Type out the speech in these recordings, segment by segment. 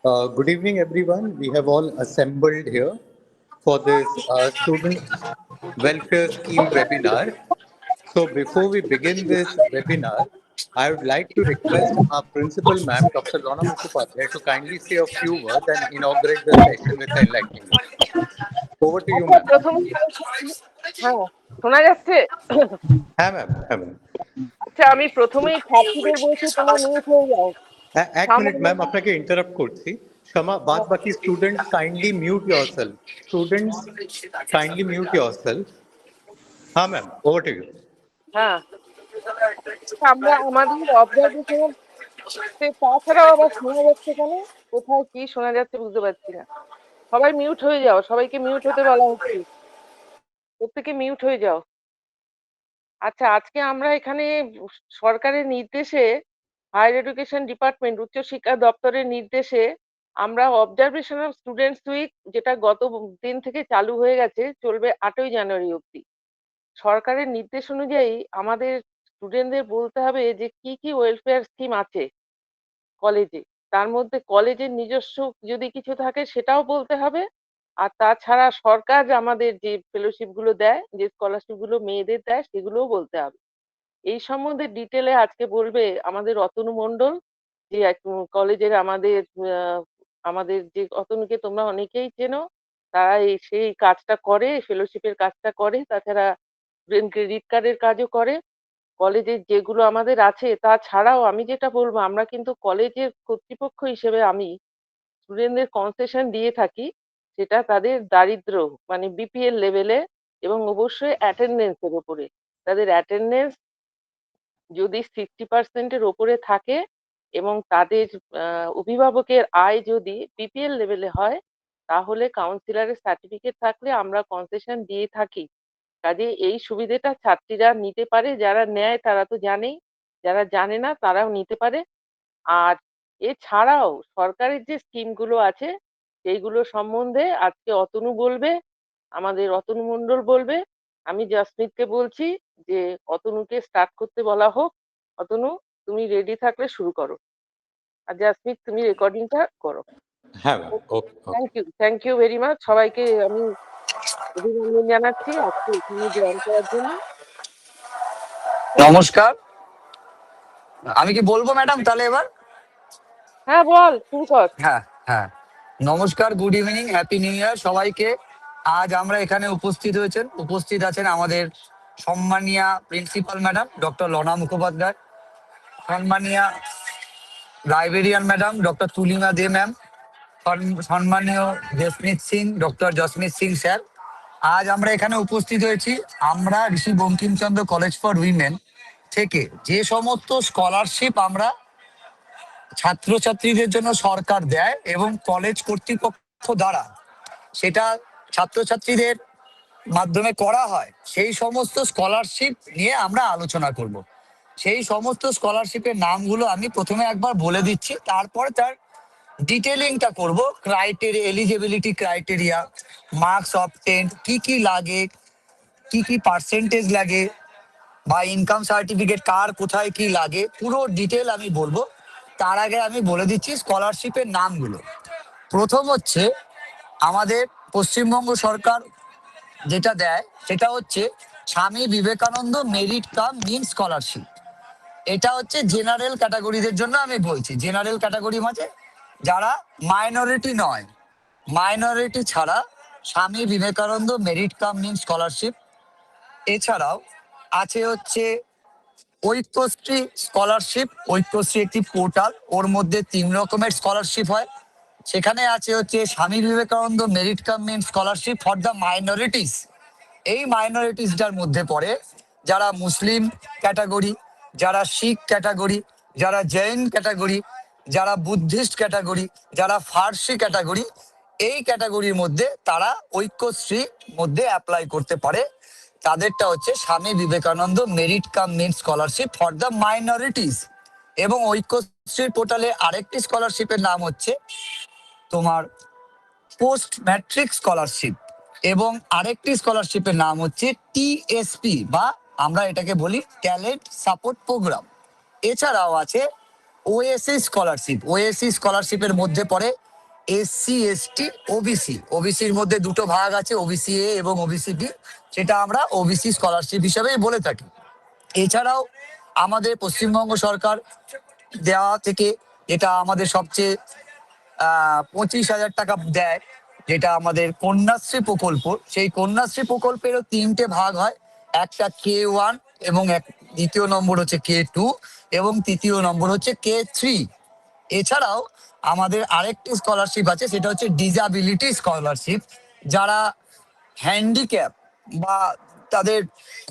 Good evening, everyone. We have all assembled here for this Students Welfare Scheme webinar. So, before we begin this webinar, I would like to request our principal, ma'am, Dr. Lona Mukhopadhyay, to kindly say a few words and inaugurate the session with the enlightening words. Over to you, আচ্ছা ma'am. প্রথম হ্যাঁ শোনা যাচ্ছে? হ্যাঁ ma'am, হ্যাঁ ma'am. আচ্ছা আমি প্রথমেই ছাত্রীদের বলছি তোমরা মিউট হয়ে যাও। এক মিনিট ম্যাম, আপনাকে ইন্টারাপ্ট করছি। ক্ষমা, বাদ বাকি students kindly mute yourself. Students kindly mute yourself. হ্যাঁ ম্যাম, ওভার টু ইউ। হ্যাঁ, আমরা আমাদের অবজারভেশন তাছাড়াও আবার শোনা যাচ্ছে কেন? কোথায় কি শোনা যাচ্ছে বুঝতে পারছি না। সবাই মিউট হয়ে যাও, সবাইকে মিউট হতে বলা হচ্ছে। প্রত্যেকে মিউট হয়ে যাও। আচ্ছা আজকে আমরা এখানে সরকারের নির্দেশে হায়ার এডুকেশন ডিপার্টমেন্ট উচ্চশিক্ষা দপ্তরের নির্দেশে আমরা অবজারভেশন অফ স্টুডেন্টস উইক যেটা গত দিন থেকে চালু হয়ে গেছে, চলবে 8ই জানুয়ারি অবধি। সরকারের নির্দেশ অনুযায়ী আমাদের স্টুডেন্টদের বলতে হবে যে কি কি ওয়েলফেয়ার স্কিম আছে কলেজে। তার মধ্যে কলেজের নিজস্ব যদি কিছু থাকে সেটাও বলতে হবে। আর তাছাড়া সরকার আমাদের যে ফেলোশিপ গুলো দেয়, যে স্কলারশিপ গুলো মেয়েদের দেয় সেগুলোও বলতে হবে। এই সম্বন্ধে ডিটেলে আজকে বলবে আমাদের অতনু মণ্ডল, যে কলেজের আমাদের যে অতনুকে তোমরা অনেকেই চেনো। তারা সেই কাজটা করে, ফেলোশিপের কাজটা করে, তাছাড়া ক্রেডিট কার্ডের কাজও করে। কলেজের যেগুলো আমাদের আছে তাছাড়াও আমি যেটা বলবো, আমরা কিন্তু কলেজের কর্তৃপক্ষ হিসেবে আমি স্টুডেন্টদের কনসেশন দিয়ে থাকি, সেটা তাদের দারিদ্র মানে বিপিএল লেভেলে এবং অবশ্যই অ্যাটেন্ডেন্স এর উপরে। তাদের অ্যাটেন্ডেন্স যদি 60% এর ওপরে থাকে এবং তাদের অভিভাবকের আয় যদি বিপিএল লেভেলে হয়, তাহলে কাউন্সিলরের সার্টিফিকেট থাকলে আমরা কনসেশন দিয়ে থাকি। কাজে এই সুবিধাটা ছাত্রীরা নিতে পারে, যারা নেয় তারা তো জানেই, যারা জানে না তারাও নিতে পারে। আর এছাড়াও সরকারের যে স্কিম গুলো আছে সেইগুলো সম্বন্ধে আজকে অতনু বলবে, আমাদের অতনু মণ্ডল বলবে। আমি জাসমিতকে বলছি যে অতনুকে স্টার্ট করতে বলা হোক। অতনু, তুমি রেডি থাকলে শুরু করো। আর জাসমিত তুমি রেকর্ডিংটা করো। হ্যাঁ ma'am, okay okay. Thank you very much. সবাইকে আমি অভিনন্দন জানাচ্ছি আজকে এখানে জয়েন করার জন্য। নমস্কার, আমি কি বলবো ম্যাডাম তাহলে এবার? হ্যাঁ বল, শুরু কর। হ্যাঁ হ্যাঁ, নমস্কার, good evening, happy new year সবাইকে। আজ আমরা এখানে উপস্থিত আছেন আমাদের সম্মানীয় প্রিন্সিপাল ম্যাডাম ডক্টর লনা মুখোপাধ্যায়, সম্মানীয় লাইব্রেরিয়ান ম্যাডাম ডক্টর তুলিমা দে ম্যাম, সম্মানীয় জসমিত সিং ডক্টর জসমিত সিং স্যার। আজ আমরা এখানে উপস্থিত হয়েছি, আমরা ঋষি বঙ্কিমচন্দ্র কলেজ ফর উইমেন থেকে যে সমস্ত স্কলারশিপ আমরা ছাত্রছাত্রীদের জন্য সরকার দেয় এবং কলেজ কর্তৃপক্ষ দ্বারা সেটা ছাত্রছাত্রীদের মাধ্যমে করা হয়, সেই সমস্ত স্কলারশিপ নিয়ে আমরা আলোচনা করব। সেই সমস্ত স্কলারশিপের নামগুলো আমি প্রথমে একবার বলে দিচ্ছি, তারপরে তার ডিটেলিংটা করব। Criteria, eligibility criteria, marks obtain, কি কি লাগে, কি কি পার্সেন্টেজ লাগে, বা ইনকাম সার্টিফিকেট কার কোথায় কি লাগে, পুরো ডিটেল আমি বলবো। তার আগে আমি বলে দিচ্ছি স্কলারশিপের নামগুলো। প্রথম হচ্ছে আমাদের পশ্চিমবঙ্গ সরকার যেটা দেয় সেটা হচ্ছে Swami Vivekananda merit cum mean scholarship. এটা হচ্ছে জেনারেল ক্যাটাগরিদের জন্য আমি বলছি। জেনারেল ক্যাটাগরি মানে যারা মাইনরিটি নয়, মাইনরিটি ছাড়া স্বামী Vivekananda merit cum mean scholarship. এছাড়াও আছে হচ্ছে ঐক্যশ্রী স্কলারশিপ। ঐক্যশ্রী একটি পোর্টাল, ওর মধ্যে 3 রকমের স্কলারশিপ হয়। সেখানে আছে হচ্ছে Swami Vivekananda merit cum mean scholarship for the minorities. এই মাইনরিটিসটার মধ্যে পড়ে যারা মুসলিম ক্যাটাগরি, যারা শিখ ক্যাটাগরি, যারা জৈন ক্যাটাগরি, যারা বুদ্ধিস্ট ক্যাটাগরি, যারা ফার্সি ক্যাটাগরি। এই ক্যাটাগরির মধ্যে তারা ঐক্যশ্রী মধ্যে অ্যাপ্লাই করতে পারে। তাদেরটা হচ্ছে Swami Vivekananda merit cum mean scholarship for the minorities. এবং ঐক্যশ্রী পোর্টালে আরেকটি স্কলারশিপের নাম হচ্ছে তোমার পোস্ট ম্যাট্রিক স্কলারশিপ, এবং আরেকটি স্কলারশিপের নাম হচ্ছে টিএসপি বা আমরা এটাকে বলি ট্যালেন্ট সাপোর্ট প্রোগ্রাম। এছাড়াও আছে ওএসসি স্কলারশিপ। ওএসসি স্কলারশিপের মধ্যে পড়ে এসসি এসটি ওবিসি, ওবিসির মধ্যে দুটো ভাগ আছে, ওবিসি এ এবং ওবিসি বি, সেটা আমরা ওবিসি স্কলারশিপ হিসাবেই বলে থাকি। এছাড়াও আমাদের পশ্চিমবঙ্গ সরকার দেওয়া থেকে যেটা আমাদের সবচেয়ে 25,000 টাকা দেয়, যেটা আমাদের কন্যাশ্রী প্রকল্প, সেই কন্যাশ্রী প্রকল্পেরও তিনটে ভাগ হয়, একটা K1 এবং দ্বিতীয় নম্বর হচ্ছে K2 এবং তৃতীয় নম্বর হচ্ছে K3। এছাড়াও আমাদের আরেকটি স্কলারশিপ আছে, সেটা হচ্ছে ডিসাবিলিটি স্কলারশিপ। যারা হ্যান্ডিক্যাপ বা তাদের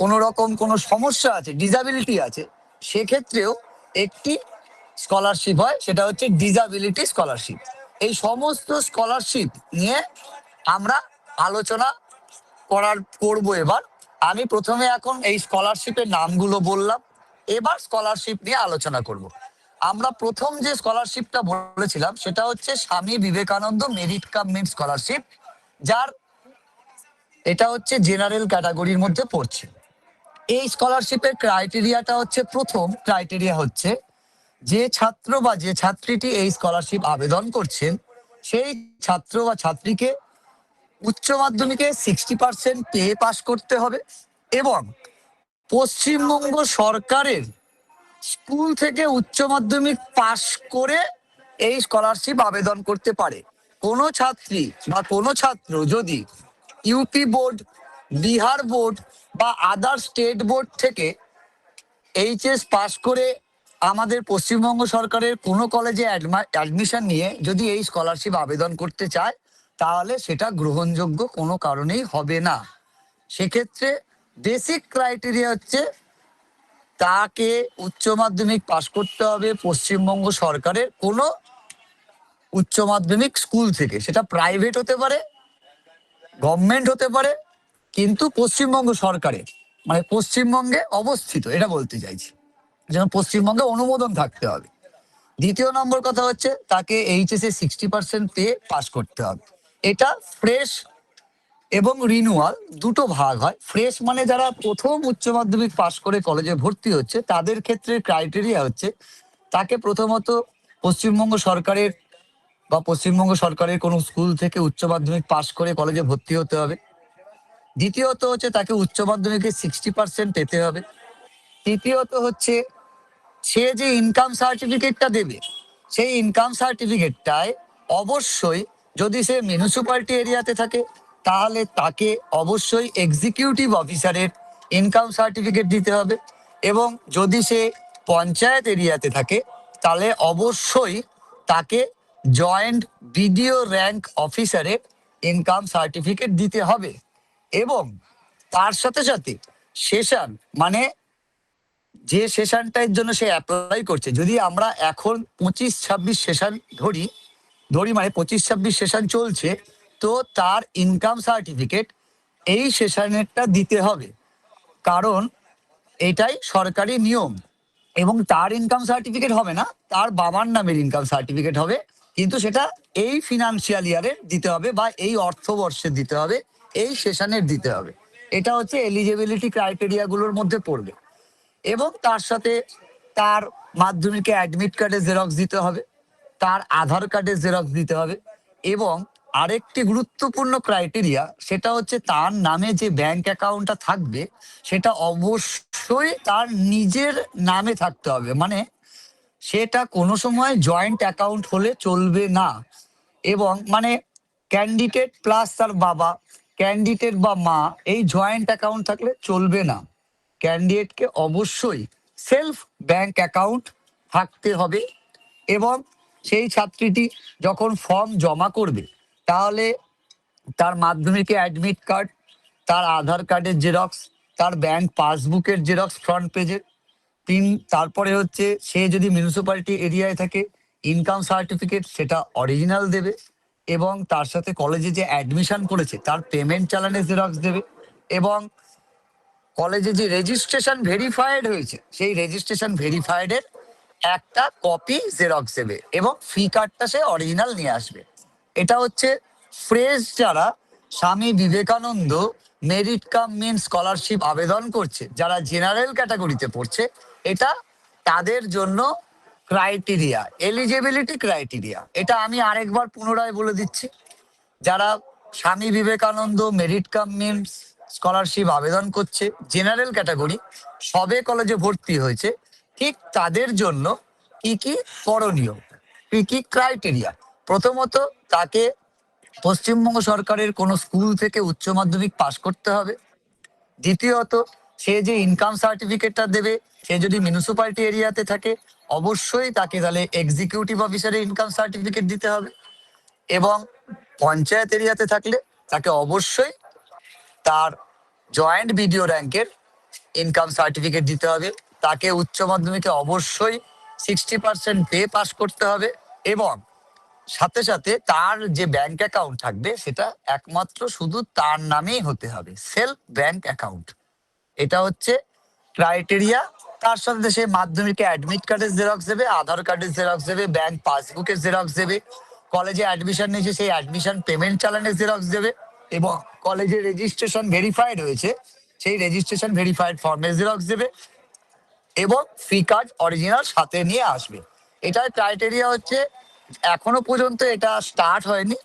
কোনো রকম কোনো সমস্যা আছে, ডিসাবিলিটি আছে, সেক্ষেত্রেও একটি স্কলারশিপ হয়, সেটা হচ্ছে ডিসাবিলিটি স্কলারশিপ। এই সমস্ত স্কলারশিপ নিয়ে আমরা আলোচনা করব এবার। আমি প্রথমে এখন এই স্কলারশিপের নামগুলো বললাম, এবার স্কলারশিপ নিয়ে আলোচনা করব। আমরা প্রথম যে স্কলারশিপটা বলেছিলাম সেটা হচ্ছে স্বামী বিবেকানন্দ মেরিট কাম মিন্ট স্কলারশিপ, যার এটা হচ্ছে জেনারেল ক্যাটাগরির মধ্যে পড়ছে। এই স্কলারশিপের ক্রাইটেরিয়াটা হচ্ছে, প্রথম ক্রাইটেরিয়া হচ্ছে যে ছাত্র বা যে ছাত্রীটি এই স্কলারশিপ আবেদন করছেন সেই ছাত্র বা ছাত্রীকে উচ্চ মাধ্যমিকে 60% পেয়ে পাশ করতে হবে এবং পশ্চিমবঙ্গ সরকারের স্কুল থেকে উচ্চ মাধ্যমিক পাশ করে এই স্কলারশিপ আবেদন করতে পারে। কোনো ছাত্রী বা কোনো ছাত্র যদি ইউপি বোর্ড, বিহার বোর্ড বা আদার স্টেট বোর্ড থেকে এইচএস পাশ করে আমাদের পশ্চিমবঙ্গ সরকারের কোনো কলেজে অ্যাডমিশন নিয়ে যদি এই স্কলারশিপ আবেদন করতে চায়, তাহলে সেটা গ্রহণযোগ্য কোনো কারণেই হবে না। সেক্ষেত্রে বেসিক ক্রাইটেরিয়া হচ্ছে তাকে উচ্চ মাধ্যমিক পাশ করতে হবে পশ্চিমবঙ্গ সরকারের কোনো উচ্চ মাধ্যমিক স্কুল থেকে, সেটা প্রাইভেট হতে পারে, গভর্নমেন্ট হতে পারে, কিন্তু পশ্চিমবঙ্গ সরকারের মানে পশ্চিমবঙ্গে অবস্থিত, এটা বলতে চাইছি, যেমন পশ্চিমবঙ্গে অনুমোদন থাকতে হবে। দ্বিতীয় নম্বর কথা হচ্ছে তাকে এইচএস এ 60% পেয়ে পাশ করতে হবে। এটা ফ্রেশ এবং রিনুয়াল দুটো ভাগ হয়। ফ্রেশ মানে যারা প্রথম উচ্চ মাধ্যমিক পাশ করে কলেজে ভর্তি হচ্ছে, তাদের ক্ষেত্রে ক্রাইটেরিয়া হচ্ছে তাকে প্রথমত পশ্চিমবঙ্গ সরকারের বা পশ্চিমবঙ্গ সরকারের কোনো স্কুল থেকে উচ্চ মাধ্যমিক পাশ করে কলেজে ভর্তি হতে হবে। দ্বিতীয়ত হচ্ছে তাকে উচ্চ মাধ্যমিকে 60% পেতে হবে। তৃতীয়ত হচ্ছে সে যে ইনকাম সার্টিফিকেটটা দেবে, সেই ইনকাম সার্টিফিকেটটায় অবশ্যই, যদি সে মিউনিসিপ্যালিটি এরিয়াতে থাকে তাহলে তাকে অবশ্যই এক্সিকিউটিভ অফিসারের ইনকাম সার্টিফিকেট দিতে হবে, এবং যদি সে পঞ্চায়েত এরিয়াতে থাকে তাহলে অবশ্যই তাকে জয়েন্ট বিডিও র্যাঙ্ক অফিসারের ইনকাম সার্টিফিকেট দিতে হবে। এবং তার সাথে সাথে সেশন মানে যে সেশনটার জন্য সে অ্যাপ্লাই করছে, যদি আমরা এখন 25-26 সেশন ধরি মানে 25-26 সেশন চলছে, তো তার ইনকাম সার্টিফিকেট এই সেশনেরটা দিতে হবে, কারণ এটাই সরকারি নিয়ম। এবং তার ইনকাম সার্টিফিকেট হবে না, তার বাবার নামের ইনকাম সার্টিফিকেট হবে, কিন্তু সেটা এই ফিনান্সিয়াল ইয়ারে দিতে হবে বা এই অর্থবর্ষে দিতে হবে, এই সেশনের দিতে হবে। এটা হচ্ছে এলিজিবিলিটি ক্রাইটেরিয়া গুলোর মধ্যে পড়বে। এবং তার সাথে তার মাধ্যমিকে অ্যাডমিট কার্ডের জেরক্স দিতে হবে, তার আধার কার্ডের জেরক্স দিতে হবে, এবং আরেকটি গুরুত্বপূর্ণ ক্রাইটেরিয়া সেটা হচ্ছে তার নামে যে ব্যাংক অ্যাকাউন্টটা থাকবে সেটা অবশ্যই তার নিজের নামে থাকতে হবে, মানে সেটা কোনো সময় জয়েন্ট অ্যাকাউন্ট হলে চলবে না। এবং মানে ক্যান্ডিডেট প্লাস তার বাবা, ক্যান্ডিডেট বা মা, এই জয়েন্ট অ্যাকাউন্ট থাকলে চলবে না। ক্যান্ডিডেটকে অবশ্যই সেলফ ব্যাংক অ্যাকাউন্ট থাকতে হবে। এবং সেই ছাত্রীটি যখন ফর্ম জমা করবে তাহলে তার মাধ্যমিকে অ্যাডমিট কার্ড, তার আধার কার্ডের জেরক্স, তার ব্যাংক পাসবুকের জেরক্স ফ্রন্ট পেজের, তারপরে হচ্ছে সে যদি মিউনিসিপ্যালিটি এরিয়ায় থাকে ইনকাম সার্টিফিকেট সেটা অরিজিনাল দেবে, এবং তার সাথে কলেজে যে অ্যাডমিশন করেছে তার পেমেন্ট চালানের জেরক্স দেবে, এবং কলেজে যে রেজিস্ট্রেশন ভেরিফাইড হয়েছে সেই রেজিস্ট্রেশন ভেরিফাইডের একটা কপি জেরক্স দেবে, এবং ফি কার্ডটা সে অরিজিনাল নিয়ে আসবে। এটা হচ্ছে ফ্রেশ যারা স্বামী বিবেকানন্দ মেরিট কাম মিন্ট স্কলারশিপ আবেদন করছে, যারা জেনারেল ক্যাটাগরিতে পড়ছে, এটা তাদের জন্য ক্রাইটেরিয়া, এলিজিবিলিটি ক্রাইটেরিয়া, এটা আমি আরেকবার পুনরায় বলে দিচ্ছি। যারা স্বামী বিবেকানন্দ মেরিট কাম মিনস স্কলারশিপ আবেদন করছে, জেনারেল ক্যাটাগরি, সবে কলেজে ভর্তি হয়েছে, ঠিক তাদের জন্য কি কি করণীয়, কি কি ক্রাইটেরিয়া। প্রথমত, তাকে পশ্চিমবঙ্গ সরকারের কোনো স্কুল থেকে উচ্চ মাধ্যমিক পাশ করতে হবে। দ্বিতীয়ত, সে যে ইনকাম সার্টিফিকেটটা দেবে, সে যদি মিউনিসিপ্যালিটি এরিয়াতে থাকে অবশ্যই তাকে তাহলে এক্সিকিউটিভ অফিসারের ইনকাম সার্টিফিকেট দিতে হবে, এবং পঞ্চায়েত এরিয়াতে থাকলে তাকে অবশ্যই তার জয়েন্ট বিডিও র্যাঙ্কের ইনকাম সার্টিফিকেট দিতে হবে। তাকে উচ্চ মাধ্যমিকে অবশ্যই 60% পে পাস করতে হবে, এবং সাথে সাথে তার যে ব্যাংক অ্যাকাউন্ট থাকবে সেটা একমাত্র শুধু তার নামেই হতে হবে, সেলফ ব্যাংক অ্যাকাউন্ট। এটা হচ্ছে ক্রাইটেরিয়া। তার সাথে সে মাধ্যমিকে অ্যাডমিট কার্ডের জেরক্স দেবে, আধার কার্ডের জেরক্স দেবে, ব্যাংক পাসবুকের জেরক্স দেবে, কলেজে অ্যাডমিশন নিয়েছে সেই অ্যাডমিশন পেমেন্ট চালানের জেরক্স দেবে, এবং কলেজে রেজিস্ট্রেশন ভেরিফাইড হয়েছে সেই রেজিস্ট্রেশন ভেরিফাইড ফর্মের জেরক্স দেবে, এবং ফি কার্ড অরিজিনাল সাথে নিয়ে আসবে। এটার ক্রাইটেরিয়া হচ্ছে, এখনো পর্যন্ত এটা স্টার্ট হয়নি।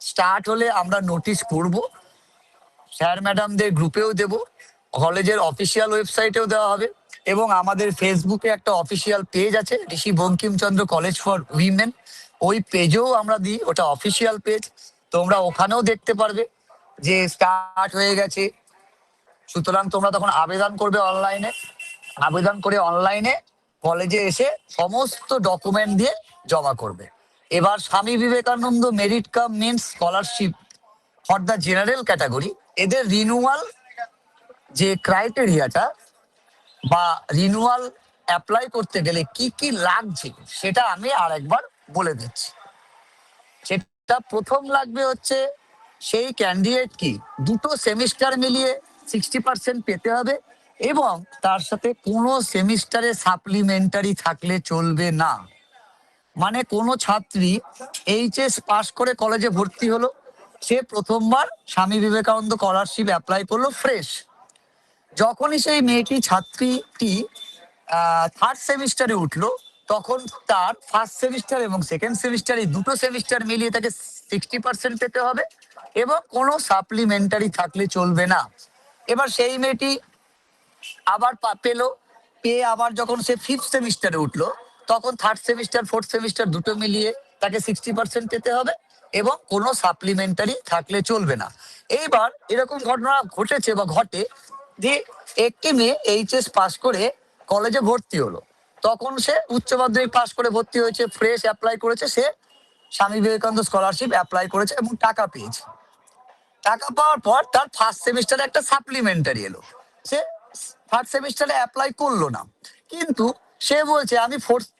স্টার্ট হলে আমরা নোটিশ করব, স্যার ম্যাডামদের গ্রুপেও দেব, কলেজের অফিসিয়াল ওয়েবসাইটেও দেওয়া হবে, এবং আমাদের ফেসবুকে একটা অফিসিয়াল পেজ আছে, ঋষি বঙ্কিমচন্দ্র কলেজ ফর উইমেন, ওই পেজেও আমরা দিই, ওটা অফিসিয়াল পেজ, তোমরা ওখানেও দেখতে পারবে যে স্টার্ট হয়ে গেছে। সুতরাং তোমরা তখন আবেদন করবে অনলাইনে, আবেদন করে অনলাইনে কলেজে এসে সমস্ত ডকুমেন্ট দিয়ে জমা করবে। এবার স্বামী Vivekananda merit come means scholarship for the general category, এদের রিনিউয়াল যে ক্রাইটেরিয়াটা বা রিনিউয়াল অ্যাপ্লাই করতে গেলে কি কি লাগছে সেটা আমি আরেকবার বলে দিচ্ছি। সেটা প্রথম লাগবে হচ্ছে, সেই ক্যান্ডিডেট কি দুটো সেমিস্টার মিলিয়ে 60% পেতে হবে, এবং তার সাথে কোনো সেমিস্টারে সাপ্লিমেন্টারি থাকলে চলবে না। মানে কোনো ছাত্রী এইচএস পাশ করে কলেজে ভর্তি হলো, সে প্রথমবার স্বামী বিবেকানন্দ স্কলারশিপ অ্যাপ্লাই করলো ফ্রেশ, যখনই সেই মেয়েটি ছাত্রীটি থার্ড সেমিস্টারে উঠলো, তখন তার ফার্স্ট সেমিস্টার এবং সেকেন্ড সেমিস্টার এই দুটো সেমিস্টার মিলিয়ে তাকে 60% পেতে হবে, এবং কোনো সাপ্লিমেন্টারি থাকলে চলবে না। এবার সেই মেয়েটি আবার পেলো, পেয়ে আবার যখন সে ফিফথ সেমিস্টারে উঠলো, তখন থার্ড সেমিস্টার ফোর্থ সেমিস্টার দুটো মিলিয়ে তাকে 60% পেতে হবে, এবং কোনো সাপ্লিমেন্টারি থাকলে চলবে না। এইবার এরকম ঘটনা ঘটেছে বা ঘটে যে একটি মেয়ে এইচএস পাস করে কলেজে ভর্তি হলো, তখন সে উচ্চ মাধ্যমিক পাস করে ভর্তি হয়েছে, ফ্রেশ অ্যাপ্লাই করেছে, সে স্বামী বিবেকানন্দ স্কলারশিপ অ্যাপ্লাই করেছে এবং টাকা পেয়েছে। টাকা পাওয়ার পর তার ফার্স্ট সেমিস্টারে একটা সাপ্লিমেন্টারি এলো, সে থার্ড সেমিস্টারে অ্যাপ্লাই করলো না, কিন্তু সে বলছে আমি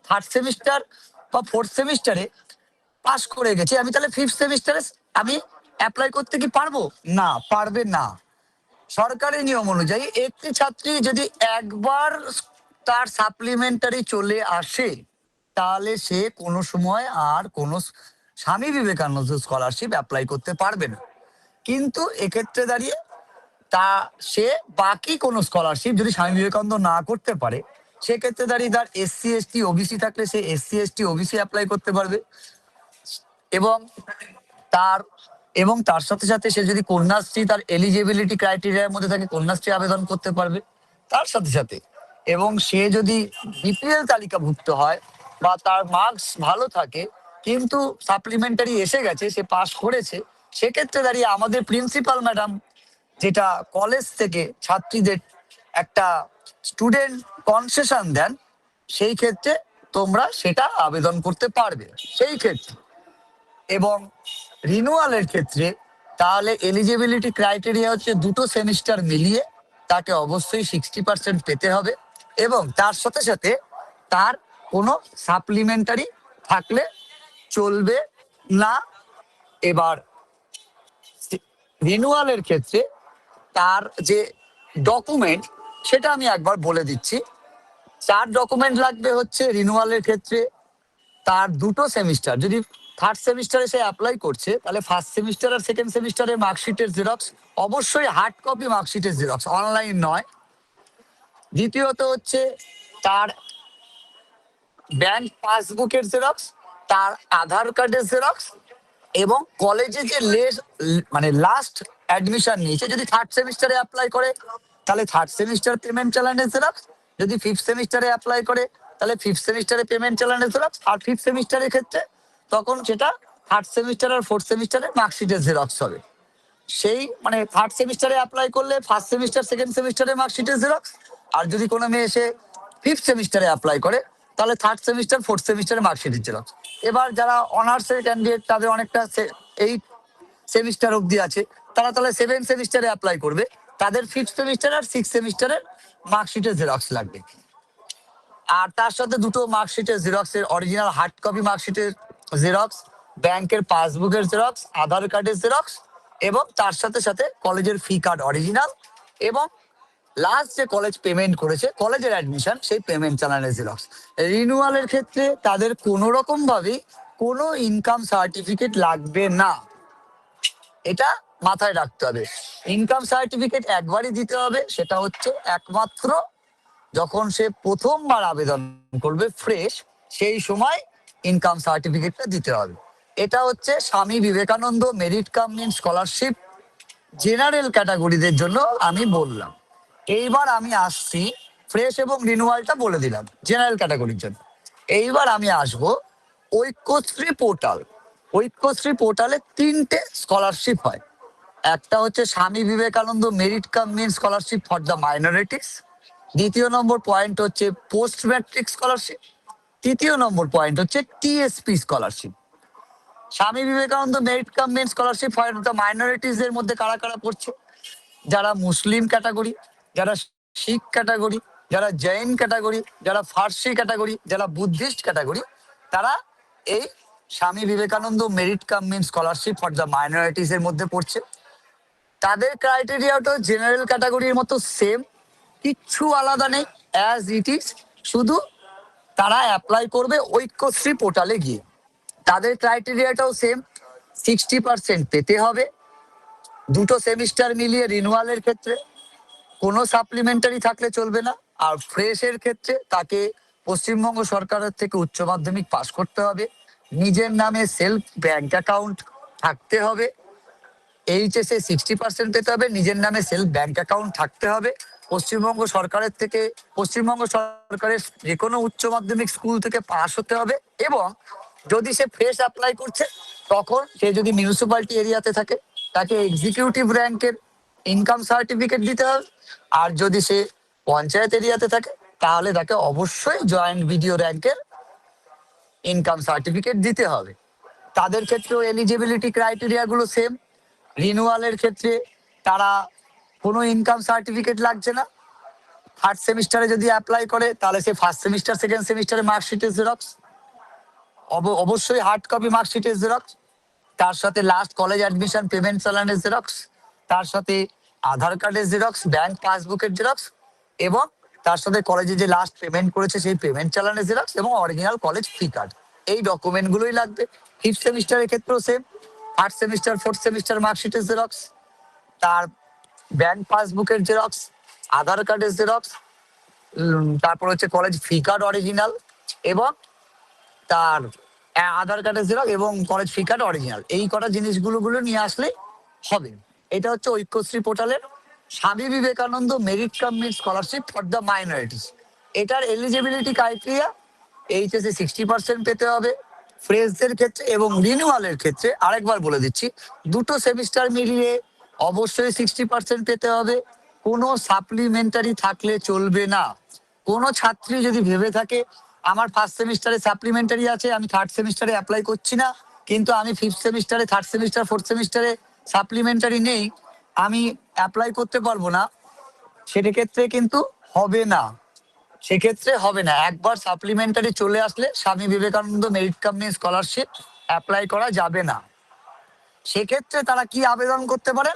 থার্ড সেমিস্টার বা ফোর্থ সেমিস্টারে পাস করে গেছি, আমি তাহলে ফিফথ সেমিস্টারে আমি অ্যাপ্লাই করতে কি পারবো? না, পারবে না। সরকারি নিয়ম অনুযায়ী একটি ছাত্রী যদি একবার তার সাপ্লিমেন্টারি চলে আসে, তাহলে সে কোনো সময় আর কোনো স্বামী বিবেকানন্দ স্কলারশিপ অ্যাপ্লাই করতে পারবে না। কিন্তু এক্ষেত্রে দাঁড়িয়ে তা সে বাকি কোনো স্কলারশিপ যদি স্বামী বিবেকানন্দ না করতে পারে, সেক্ষেত্রে দাঁড়িয়ে তার এসসি এসটি ওবিসি থাকলে সে এসসি এসটি ওবিসি অ্যাপ্লাই করতে পারবে, এবং তার তার সাথে সাথে সে যদি কন্যাশ্রী তার এলিজিবিলিটি ক্রাইটেরিয়ার মধ্যে থাকে, কন্যাশ্রী আবেদন করতে পারবে। তার সাথে সাথে এবং সে যদি বিপিএল তালিকাভুক্ত হয় বা তার মার্কস ভালো থাকে, কিন্তু সাপ্লিমেন্টারি এসে গেছে, সে পাস করেছে, সেক্ষেত্রে দাঁড়িয়ে আমাদের প্রিন্সিপাল ম্যাডাম যেটা কলেজ থেকে ছাত্রীদের একটা স্টুডেন্ট কনসেশন দেন, সেই ক্ষেত্রে তোমরা সেটা আবেদন করতে পারবে সেই ক্ষেত্রে। এবং রিনুয়ালের ক্ষেত্রে তাহলে এলিজিবিলিটি ক্রাইটেরিয়া হচ্ছে দুটো সেমিস্টার মিলিয়ে তাকে অবশ্যই 60% পেতে হবে, এবং তার সাথে সাথে তার কোনো সাপ্লিমেন্টারি থাকলে চলবে না। এবার রিনুয়ালের ক্ষেত্রে তার যে ডকুমেন্ট সেটা আমি একবার বলে দিচ্ছি। 4 ডকুমেন্ট লাগবে হচ্ছে রিনুয়ালের ক্ষেত্রে। তার দুটো সেমিস্টার, যদি থার্ড সেমিস্টারে সে অ্যাপ্লাই করছে, তাহলে ফার্স্ট সেমিস্টার আর সেকেন্ড সেমিস্টারের মার্কশিটের জেরক্স, অবশ্যই হার্ড কপি মার্কশিটের জেরক্স, অনলাইন নয়। দ্বিতীয়ত হচ্ছে তার ব্যাংক পাসবুকের জেরক্স, তার আধার কার্ডের জেরক্স, এবং কলেজে যে মানে লাস্ট অ্যাডমিশন নিয়েছে, যদি থার্ড সেমিস্টারে অ্যাপ্লাই করে তাহলে থার্ড সেমিস্টার পেমেন্ট চালানের জেরক্স, যদি ফিফথ সেমিস্টারে অ্যাপ্লাই করে তাহলে ফিফথ সেমিস্টারে পেমেন্ট চালানের জেরক্স, আর ফিফথ সেমিস্টারের ক্ষেত্রে তখন সেটা থার্ড সেমিস্টার আর ফোর্থ সেমিস্টারে মার্কশিটের জেরক্স হবে। সেই মানে থার্ড সেমিস্টারে অ্যাপ্লাই করলে ফার্স্ট সেমিস্টার সেকেন্ড সেমিস্টারে মার্কশিটের জেরক্স, আর যদি কোনো মেয়ে এসে ফিফথ সেমিস্টারে অ্যাপ্লাই করে তাহলে থার্ড সেমিস্টার ফোর্থ সেমিস্টারে মার্কশিটের জেরক্স। এবার যারা অনার্সের ক্যান্ডিডেট তাদের অনেকটা এই সেমিস্টার অবধি আছে, তারা তাহলে সেভেন সেমিস্টারে অ্যাপ্লাই করবে, তাদের ফিফথ সেমিস্টার আর সিক্স সেমিস্টারের মার্কশিটের জেরক্স লাগবে। আর তার সাথে দুটো মার্কশিটের জেরক্সের অরিজিনাল হার্ড কপি মার্কশিটের জেরক্স, ব্যাংকের পাসবুকের জেরক্স, আধার কার্ডের জেরক্স, এবং তার সাথে সাথে কলেজের ফি কার্ড অরিজিনাল, এবং লাস্ট যে কলেজ পেমেন্ট করেছে কলেজের অ্যাডমিশন সেই পেমেন্ট চালানের জেরক্স। রিনিউয়ালের ক্ষেত্রে তাদের কোনো রকম ভাবে কোনো ইনকাম সার্টিফিকেট লাগবে না, এটা মাথায় রাখতে হবে। ইনকাম সার্টিফিকেট একবারই দিতে হবে, সেটা হচ্ছে একমাত্র যখন সে প্রথমবার আবেদন করবে ফ্রেশ, সেই সময় ইনকাম সার্টিফিকেটটা দিতে হবে। এটা হচ্ছে Swami Vivekananda merit cum mean scholarship general ক্যাটাগরিদের জন্য আমি বললাম। এইবার আমি আসছি, ফ্রেশ এবং রিনিউয়ালটা বলে দিলাম জেনারেল ক্যাটাগরির জন্য। এইবার আমি আসব ঐক্যশ্রী পোর্টাল। ঐক্যশ্রী পোর্টালে তিনটে স্কলারশিপ হয়। একটা হচ্ছে Swami Vivekananda merit cum mean scholarship for the minorities, দ্বিতীয় নম্বর পয়েন্ট হচ্ছে পোস্ট ম্যাট্রিক স্কলারশিপ, তৃতীয় নম্বর পয়েন্ট হচ্ছে TSP scholarship. Swami Vivekananda merit cum mean scholarship for the minorities এর মধ্যে কারা কারা পড়ছে? যারা মুসলিম ক্যাটাগরি, যারা শিখ ক্যাটাগরি, যারা জৈন ক্যাটাগরি, যারা ফার্সি ক্যাটাগরি, যারা বুদ্ধিস্ট ক্যাটাগরি, তারা এই Swami Vivekananda merit cum mean scholarship for the minorities এর মধ্যে পড়ছে। তাদের ক্রাইটেরিয়াটাও জেনারেল ক্যাটাগরির মতো সেম, কিচ্ছু আলাদা নেই, অ্যাজ ইট ইজ। শুধু তারা অ্যাপ্লাই করবে ঐক্যশ্রী পোর্টালে গিয়ে। তাদের ক্রাইটেরিয়াটাও সেম, 60% পেতে হবে দুটো সেমিস্টার মিলিয়ে রিনিউয়ালের ক্ষেত্রে, কোনো সাপ্লিমেন্টারি থাকলে চলবে না। আর ফ্রেশের ক্ষেত্রে তাকে পশ্চিমবঙ্গ সরকারের থেকে উচ্চ মাধ্যমিক পাশ করতে হবে, নিজের নামে সেলফ ব্যাংক অ্যাকাউন্ট থাকতে হবে, এইচএসএ 60% পেতে হবে, নিজের নামে সেলফ ব্যাংক অ্যাকাউন্ট থাকতে হবে, পশ্চিমবঙ্গ সরকারের থেকে পশ্চিমবঙ্গ সরকারের যে কোনো উচ্চ মাধ্যমিক স্কুল থেকে পাশ হতে হবে, এবং যদি সে ফ্রেশ অ্যাপ্লাই করছে তখন সে যদি মিউনিসিপ্যালিটি এরিয়াতে থাকে তাকে এক্সিকিউটিভ র্যাঙ্কের ইনকাম সার্টিফিকেট দিতে হবে, আর যদি সে পঞ্চায়েত এরিয়াতে থাকে তাহলে তাকে অবশ্যই জয়েন্ট বিডিও র্যাঙ্কের ইনকাম সার্টিফিকেট দিতে হবে। তাদের ক্ষেত্রেও এলিজিবিলিটি ক্রাইটেরিয়া গুলো সেম। রিনিউয়ালের ক্ষেত্রে তারা কোনো ইনকাম সার্টিফিকেট লাগছে না। থার্ড সেমিস্টারে যদি অ্যাপ্লাই করে তাহলে সে ফার্স্ট সেমিস্টার সেকেন্ড সেমিস্টারে মার্কশিটের জেরক্স, অবশ্যই হার্ড কপি মার্কশিটের জেরক্স, তার সাথে লাস্ট কলেজ অ্যাডমিশন পেমেন্ট চালানের জেরক্স, তার সাথে আধার কার্ডের জেরক্স, ব্যাংক পাসবুকের জেরক্স, এবং তার সাথে কলেজে যে লাস্ট পেমেন্ট করেছে সেই পেমেন্ট চালানের জেরক্স, এবং অরিজিনাল কলেজ ফি কার্ড। এই ডকুমেন্ট গুলোই লাগবে। ফিফথ সেমিস্টারের ক্ষেত্রেও same, third semester fourth semester মার্কশিটের জেরক্স, তার ব্যাংক পাসবুকের জেরক্স, আধার কার্ডের জেরক্স, তারপর হচ্ছে কলেজ ফি কার্ড অরিজিনাল, এবং তার আধার কার্ডের জেরক্স এবং কলেজ ফি কার্ড অরিজিনাল। এই কটা জিনিসগুলো নিয়ে আসলে হবে। এটা হচ্ছে ঐক্যশ্রী পোর্টালের Swami Vivekananda merit cum mean scholarship for the minorities. এটার এলিজিবিলিটি ক্রাইটেরিয়া এইচএসএ 60% পেতে হবে ফ্রেশদের ক্ষেত্রে, এবং রিনিউয়ালের ক্ষেত্রে আরেকবার বলে দিচ্ছি, দুটো সেমিস্টার মিলিয়ে অবশ্যই 60% পেতে হবে, কোনো সাপ্লিমেন্টারি থাকলে চলবে না। কোনো ছাত্রী যদি ভেবে থাকে আমার ফার্স্ট সেমিস্টারে সাপ্লিমেন্টারি আছে, আমি থার্ড সেমিস্টারে অ্যাপ্লাই করছি না, কিন্তু আমি ফিফথ সেমিস্টারে থার্ড সেমিস্টার ফোর্থ সেমিস্টারে সাপ্লিমেন্টারি নেই, আমি অ্যাপ্লাই করতে পারবো না, সেক্ষেত্রে কিন্তু হবে না। সেক্ষেত্রে হবে না, একবার সাপ্লিমেন্টারি চলে আসলে স্বামী Vivekananda merit cum mean scholarship apply করা যাবে না। সেক্ষেত্রে তারা কি আবেদন করতে পারে?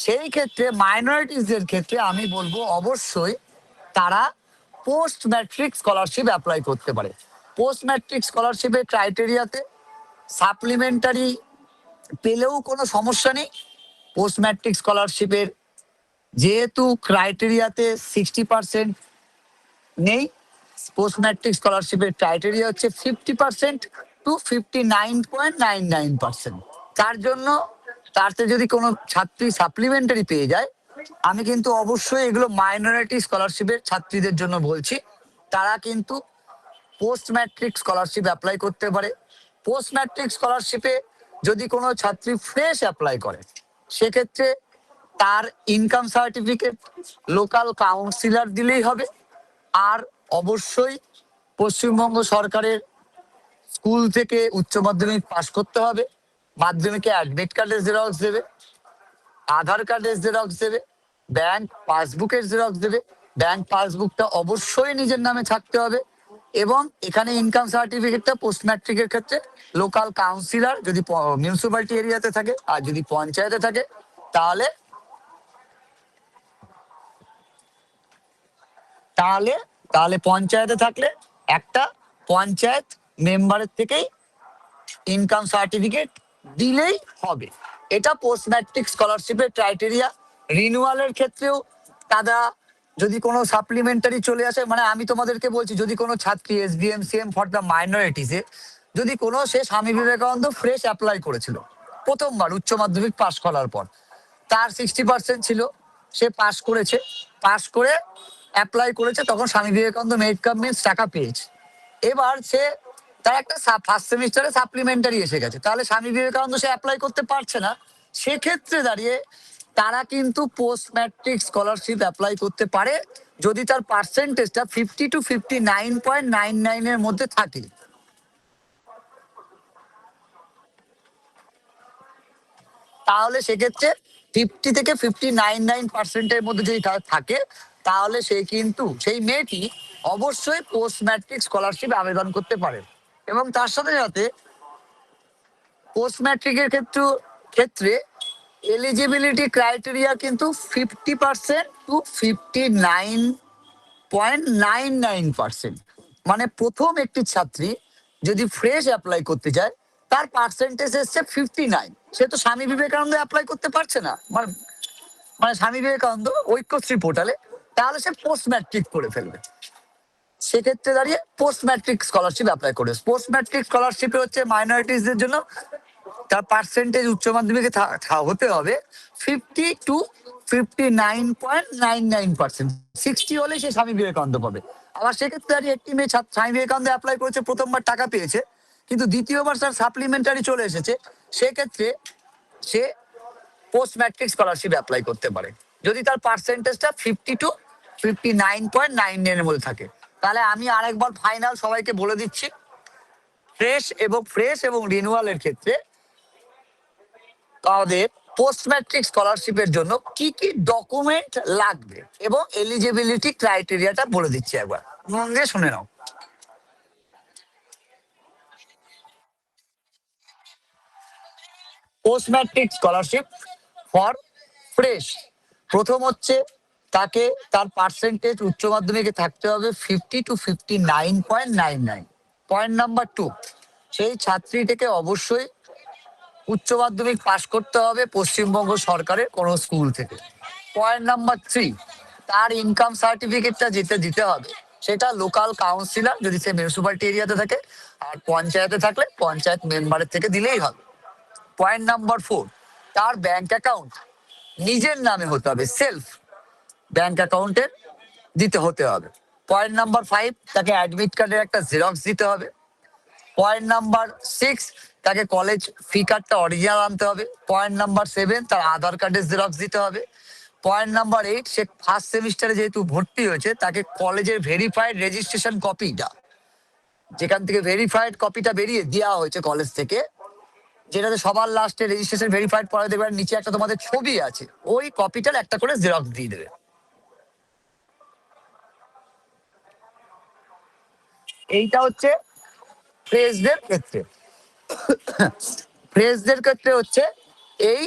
সেই ক্ষেত্রে মাইনরিটিসদের ক্ষেত্রে আমি বলবো অবশ্যই তারা পোস্ট ম্যাট্রিক স্কলারশিপ অ্যাপ্লাই করতে পারে। পোস্ট ম্যাট্রিক স্কলারশিপের ক্রাইটেরিয়াতে সাপ্লিমেন্টারি পেলেও কোনো সমস্যা নেই। পোস্ট ম্যাট্রিক স্কলারশিপের যেহেতু ক্রাইটেরিয়াতে 60% নেই, পোস্ট ম্যাট্রিক স্কলারশিপের ক্রাইটেরিয়া হচ্ছে 50% টু 59.99%। তার জন্য তাতে যদি কোনো ছাত্রী সাপ্লিমেন্টারি পেয়ে যায়, আমি কিন্তু অবশ্যই এগুলো মাইনরিটি স্কলারশিপের ছাত্রীদের জন্য বলছি, তারা কিন্তু পোস্ট ম্যাট্রিক স্কলারশিপ অ্যাপ্লাই করতে পারে। পোস্ট ম্যাট্রিক স্কলারশিপে যদি কোনো ছাত্রী ফ্রেশ অ্যাপ্লাই করে, সেক্ষেত্রে তার ইনকাম সার্টিফিকেট লোকাল কাউন্সিলর দিলেই হবে। আর অবশ্যই পশ্চিমবঙ্গ সরকারের স্কুল থেকে উচ্চ মাধ্যমিক পাশ করতে হবে, মাধ্যমিকে অ্যাডমিট কার্ডের জেরক্স দেবে, আধার কার্ডের জেরক্স দেবে, ব্যাংক পাসবুকের জেরক্স দেবে। ব্যাংক পাসবুকটা অবশ্যই নিজের নামে থাকতে হবে। এবং এখানে ইনকাম সার্টিফিকেটটা পোস্ট ম্যাট্রিকের ক্ষেত্রে লোকাল কাউন্সিলর যদি মিউনিসিপ্যালিটি এরিয়াতে থাকে, আর যদি পঞ্চায়েতে থাকে তাহলে তাহলে তাহলে পঞ্চায়েতে থাকলে একটা পঞ্চায়েত মেম্বারের থেকেই ইনকাম সার্টিফিকেট দিলেই হবে। এটা পোস্ট ম্যাট্রিক স্কলারশিপের ক্রাইটেরিয়া। রিনিউয়ালের ক্ষেত্রেও দাদা যদি কোনো সাপ্লিমেন্টারি চলে আসে, মানে আমি তোমাদেরকে বলছি, যদি কোনো ছাত্রী SBMCM ফর দ্য মাইনরিটিসে যদি কোনো সে স্বামী বিবেকানন্দ ফ্রেশ অ্যাপ্লাই করেছিল প্রথমবার উচ্চ মাধ্যমিক পাশ করার পর, তার 60% ছিল, সে পাশ করেছে, পাশ করে অ্যাপ্লাই করেছে, তখন স্বামী বিবেকানন্দ মেরিট কাম মিন্স টাকা পেয়েছে। এবার সে তার একটা ফার্স্ট সেমিস্টারে সাপ্লিমেন্টারি এসে গেছে, তাহলে স্বামী বিবেকানন্দ সে অ্যাপ্লাই করতে পারছে না। সেক্ষেত্রে দাঁড়িয়ে তারা কিন্তু পোস্ট ম্যাট্রিক স্কলারশিপ অ্যাপ্লাই করতে পারে যদি তার পার্সেন্টেজটা 50 to 59.99 এর মধ্যে থাকে। তাহলে সেক্ষেত্রে 50 থেকে 59.9% মধ্যে যদি থাকে, তাহলে সে কিন্তু সেই মেয়েটি অবশ্যই পোস্ট ম্যাট্রিক স্কলারশিপ আবেদন করতে পারে। এবং তার সাথে সাথে পোস্ট ম্যাট্রিকের ক্ষেত্রে এলিজিবিলিটি ক্রাইটেরিয়া কিন্তু 50% টু 59.99%। মানে প্রথম একটি ছাত্রী যদি ফ্রেশ অ্যাপ্লাই করতে যায়, তার পার্সেন্টেজ এসছে 59, সে তো স্বামী বিবেকানন্দ অ্যাপ্লাই করতে পারছে না, মানে মানে স্বামী বিবেকানন্দ ঐক্যশ্রী পোর্টালে, তাহলে সে পোস্ট ম্যাট্রিক করে ফেলবে। সেক্ষেত্রে দাঁড়িয়ে পোস্ট ম্যাট্রিক স্কলারশিপ অ্যাপ্লাই করে। পোস্ট ম্যাট্রিক স্কলারশিপে হচ্ছে মাইনরিটিসদের জন্য তার পার্সেন্টেজ উচ্চ মাধ্যমিকে হতে হবে 50 to 59.99%। 60 হলে সে স্বামী বিবেকানন্দ পাবে। আবার সেক্ষেত্রে দাঁড়িয়ে একটি মেয়ে স্বামী বিবেকানন্দ অ্যাপ্লাই করেছে, প্রথমবার টাকা পেয়েছে, কিন্তু দ্বিতীয়বার তার সাপ্লিমেন্টারি চলে এসেছে, সেক্ষেত্রে সে পোস্ট ম্যাট্রিক স্কলারশিপ অ্যাপ্লাই করতে পারে যদি তার পার্সেন্টেজটা 50 to 59.99 এর মধ্যে থাকে। তাহলে আমি আরেকবার ফাইনাল সবাইকে বলে দিচ্ছি, ফ্রেশ এবং রিনিউয়ালের ক্ষেত্রে তাদের পোস্ট ম্যাট্রিক স্কলারশিপের জন্য কি কি ডকুমেন্ট লাগবে এবং এলিজিবিলিটি ক্রাইটেরিয়াটা বলে দিচ্ছি, একবার মন দিয়ে শুনে নাও। Post matric scholarship for fresh, প্রথম হচ্ছে তাকে তার পার্সেন্টেজ উচ্চ মাধ্যমিকে থাকতে হবে 50 to 59.99। পয়েন্ট নাম্বার 2, সেই ছাত্রীটিকে অবশ্যই উচ্চ মাধ্যমিক পাশ করতে হবে পশ্চিমবঙ্গ সরকারের কোনো স্কুল থেকে। পয়েন্ট নাম্বার 3, তার ইনকাম সার্টিফিকেটটা যেতে দিতে হবে, সেটা লোকাল কাউন্সিলর যদি সে মিউনিসিপ্যালিটি এরিয়াতে থাকে, আর পঞ্চায়েতে থাকলে পঞ্চায়েত মেম্বারের থেকে দিলেই হবে। পয়েন্ট নাম্বার 4, তার ব্যাংক অ্যাকাউন্ট নিজের নামে হতে হবে, সেলফ ব্যাংক অ্যাকাউন্টের দিতে হতে হবে। পয়েন্ট নাম্বার 5, তাকে অ্যাডমিট কার্ডের একটা জেরক্স দিতে হবে। পয়েন্ট নাম্বার 6, তাকে কলেজ ফি কার্ডটা অরিজিনাল আনতে হবে। পয়েন্ট নাম্বার 7, তার আধার কার্ডের জেরক্স দিতে হবে। পয়েন্ট নাম্বার 8, সে ফার্স্ট সেমিস্টারে যেহেতু ভর্তি হয়েছে, তাকে কলেজের ভেরিফাইড রেজিস্ট্রেশন কপিটা, যেখান থেকে ভেরিফাইড কপিটা বেরিয়ে দেওয়া হয়েছে কলেজ থেকে, যেটাতে সবার লাস্টে রেজিস্ট্রেশন ভেরিফাইড পরে দেবে, নিচে একটা তোমাদের ছবি আছে, ওই কপিটার একটা করে জেরক্স দিয়ে দেবে। এইটা হচ্ছে ফ্রেশদের ক্ষেত্রে। ফ্রেশদের ক্ষেত্রে হচ্ছে এই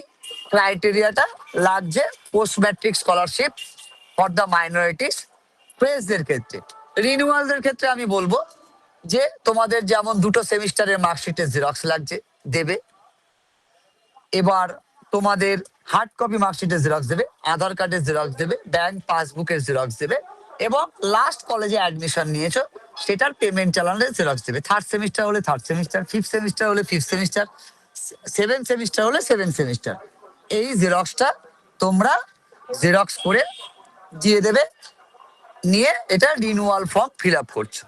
ক্রাইটেরিয়াটা লাগছে post matric scholarship for the minorities ফ্রেশদের ক্ষেত্রে। রিনিউয়ালদের ক্ষেত্রে আমি বলবো যে তোমাদের যেমন 2টো সেমিস্টারের মার্কশিটের জেরক্স লাগছে, দেবে। এবার তোমাদের হার্ড কপি মার্কশিটের জেরক্স দেবে, আধার কার্ডের জেরক্স দেবে, ব্যাংক পাসবুকের জেরক্স দেবে, এবং লাস্ট কলেজে অ্যাডমিশন নিয়েছো সেটার পেমেন্ট চালানোর জেরক্স দেবে। থার্ড সেমিস্টার হলে থার্ড সেমিস্টার, ফিফথ সেমিস্টার হলে ফিফথ সেমিস্টার, সেভেন সেমিস্টার হলে সেভেন সেমিস্টার, এই জেরক্সটা তোমরা জেরক্স করে দিয়ে দেবে, নিয়ে এটা রিনিউয়াল ফর্ম ফিল আপ করছো।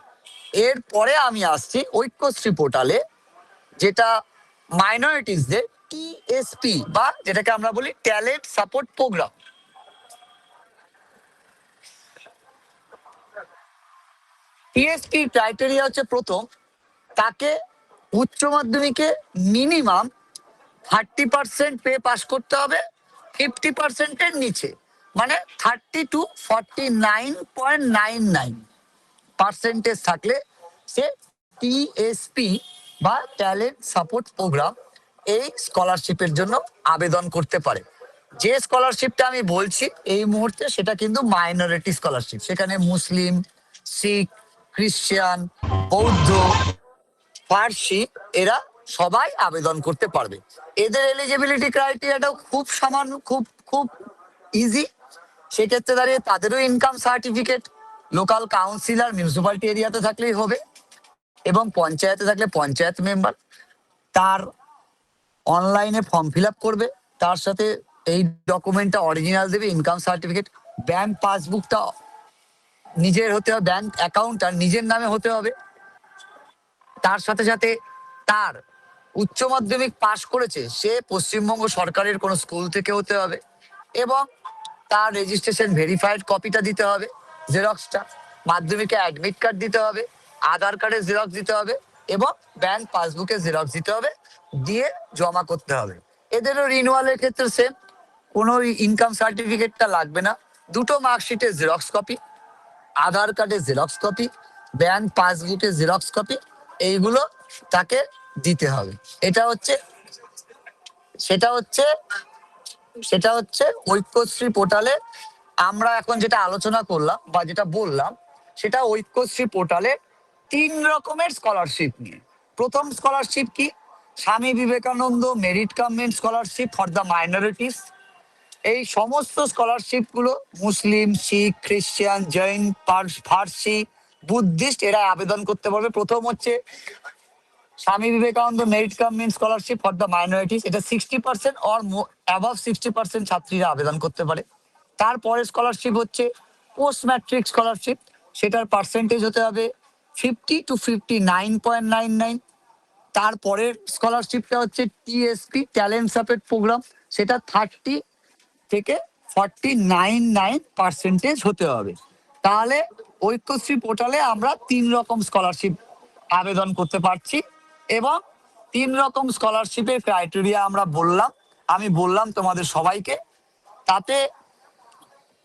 এরপরে আমি আসছি ঐক্যশ্রী পোর্টালে, যেটা মাইনরিটিসদের টিএসপি বা যেটাকে আমরা বলি talent support program. TSP criteria হচ্ছে, প্রথম তাকে উচ্চ মাধ্যমিকে মিনিমাম 30% পে পাস করতে হবে 50%-এর নিচে, মানে 32 49.99% থাকলে সে টিএসপি বা ট্যালেন্ট সাপোর্ট প্রোগ্রাম এই স্কলারশিপের জন্য আবেদন করতে পারে। যে স্কলারশিপটা আমি বলছি এই মুহূর্তে সেটা কিন্তু মাইনরিটি স্কলারশিপ, সেখানে মুসলিম, শিখ, খ্রিস্টান, বৌদ্ধ, ফার্সি এরা সবাই আবেদন করতে পারবে। এদের এলিজিবিলিটি ক্রাইটেরিয়াটাও খুব সামান্য, খুব খুব ইজি। সেক্ষেত্রে দাঁড়িয়ে তাদেরও income certificate local councillor municipality এরিয়াতে থাকলেই হবে, এবং পঞ্চায়েতে থাকলে পঞ্চায়েত মেম্বার তার অনলাইনে ফর্ম ফিল আপ করবে, তার সাথে এই ডকুমেন্টটা অরিজিনাল দেবে, ইনকাম সার্টিফিকেট, ব্যাংক পাসবুকটা নিজের হতে হবে, ব্যাংক অ্যাকাউন্টটা নিজের নামে হতে হবে, তার সাথে সাথে তার উচ্চ মাধ্যমিক পাশ করেছে সে পশ্চিমবঙ্গ সরকারের কোনো স্কুল থেকে হতে হবে, এবং তার রেজিস্ট্রেশন ভেরিফাইড কপিটা দিতে হবে, জেরক্সটা, মাধ্যমিকে অ্যাডমিট কার্ড দিতে হবে, আধার কার্ডের জেরক্স দিতে হবে, এবং ব্যাংক পাসবুকের জেরক্স দিতে হবে, দিয়ে জমা করতে হবে। এদেরও রিনিউয়ালের ক্ষেত্রে সেম, কোনো ইনকাম সার্টিফিকেটটা লাগবে না, দুটো মার্কশিটের জেরক্স কপি, আধার কার্ডের জেরক্স কপি, ব্যাংক পাসবুকের জেরক্স কপি, এইগুলো তাকে দিতে হবে। এটা হচ্ছে সেটা হচ্ছে সেটা হচ্ছে ঐক্যশ্রী পোর্টালে আমরা এখন যেটা আলোচনা করলাম বা যেটা বললাম, সেটা ঐক্যশ্রী পোর্টালে 3 রকমের স্কলারশিপ নিয়ে। প্রথম স্কলারশিপ কি? স্বামী Vivekananda merit comment scholarship for the minorities. এই সমস্ত স্কলারশিপ গুলো মুসলিম, শিখ, খ্রিস্টান, জৈন, ফার্সি, বুদ্ধিস্ট এরা আবেদন করতে পারবে। প্রথম হচ্ছে Swami Vivekananda merit comment scholarship for the minorities, এটা 60% অর অ্যাবাভ 60% ছাত্রীরা আবেদন করতে পারে। তারপরে স্কলারশিপ হচ্ছে পোস্ট ম্যাট্রিক স্কলারশিপ, সেটার পার্সেন্টেজ হতে হবে 50 to 59.99। তারপরের স্কলারশিপটা হচ্ছে টিএসপি ট্যালেন্ট সাপোর্ট প্রোগ্রাম, সেটা 30 থেকে 49.9% হতে হবে। তাহলে ঐক্যশ্রী পোর্টালে আমরা 3 রকম স্কলারশিপ আবেদন করতে পারছি, এবং 3 রকম স্কলারশিপের ক্রাইটেরিয়া আমরা বললাম, আমি বললাম তোমাদের সবাইকে। তাতে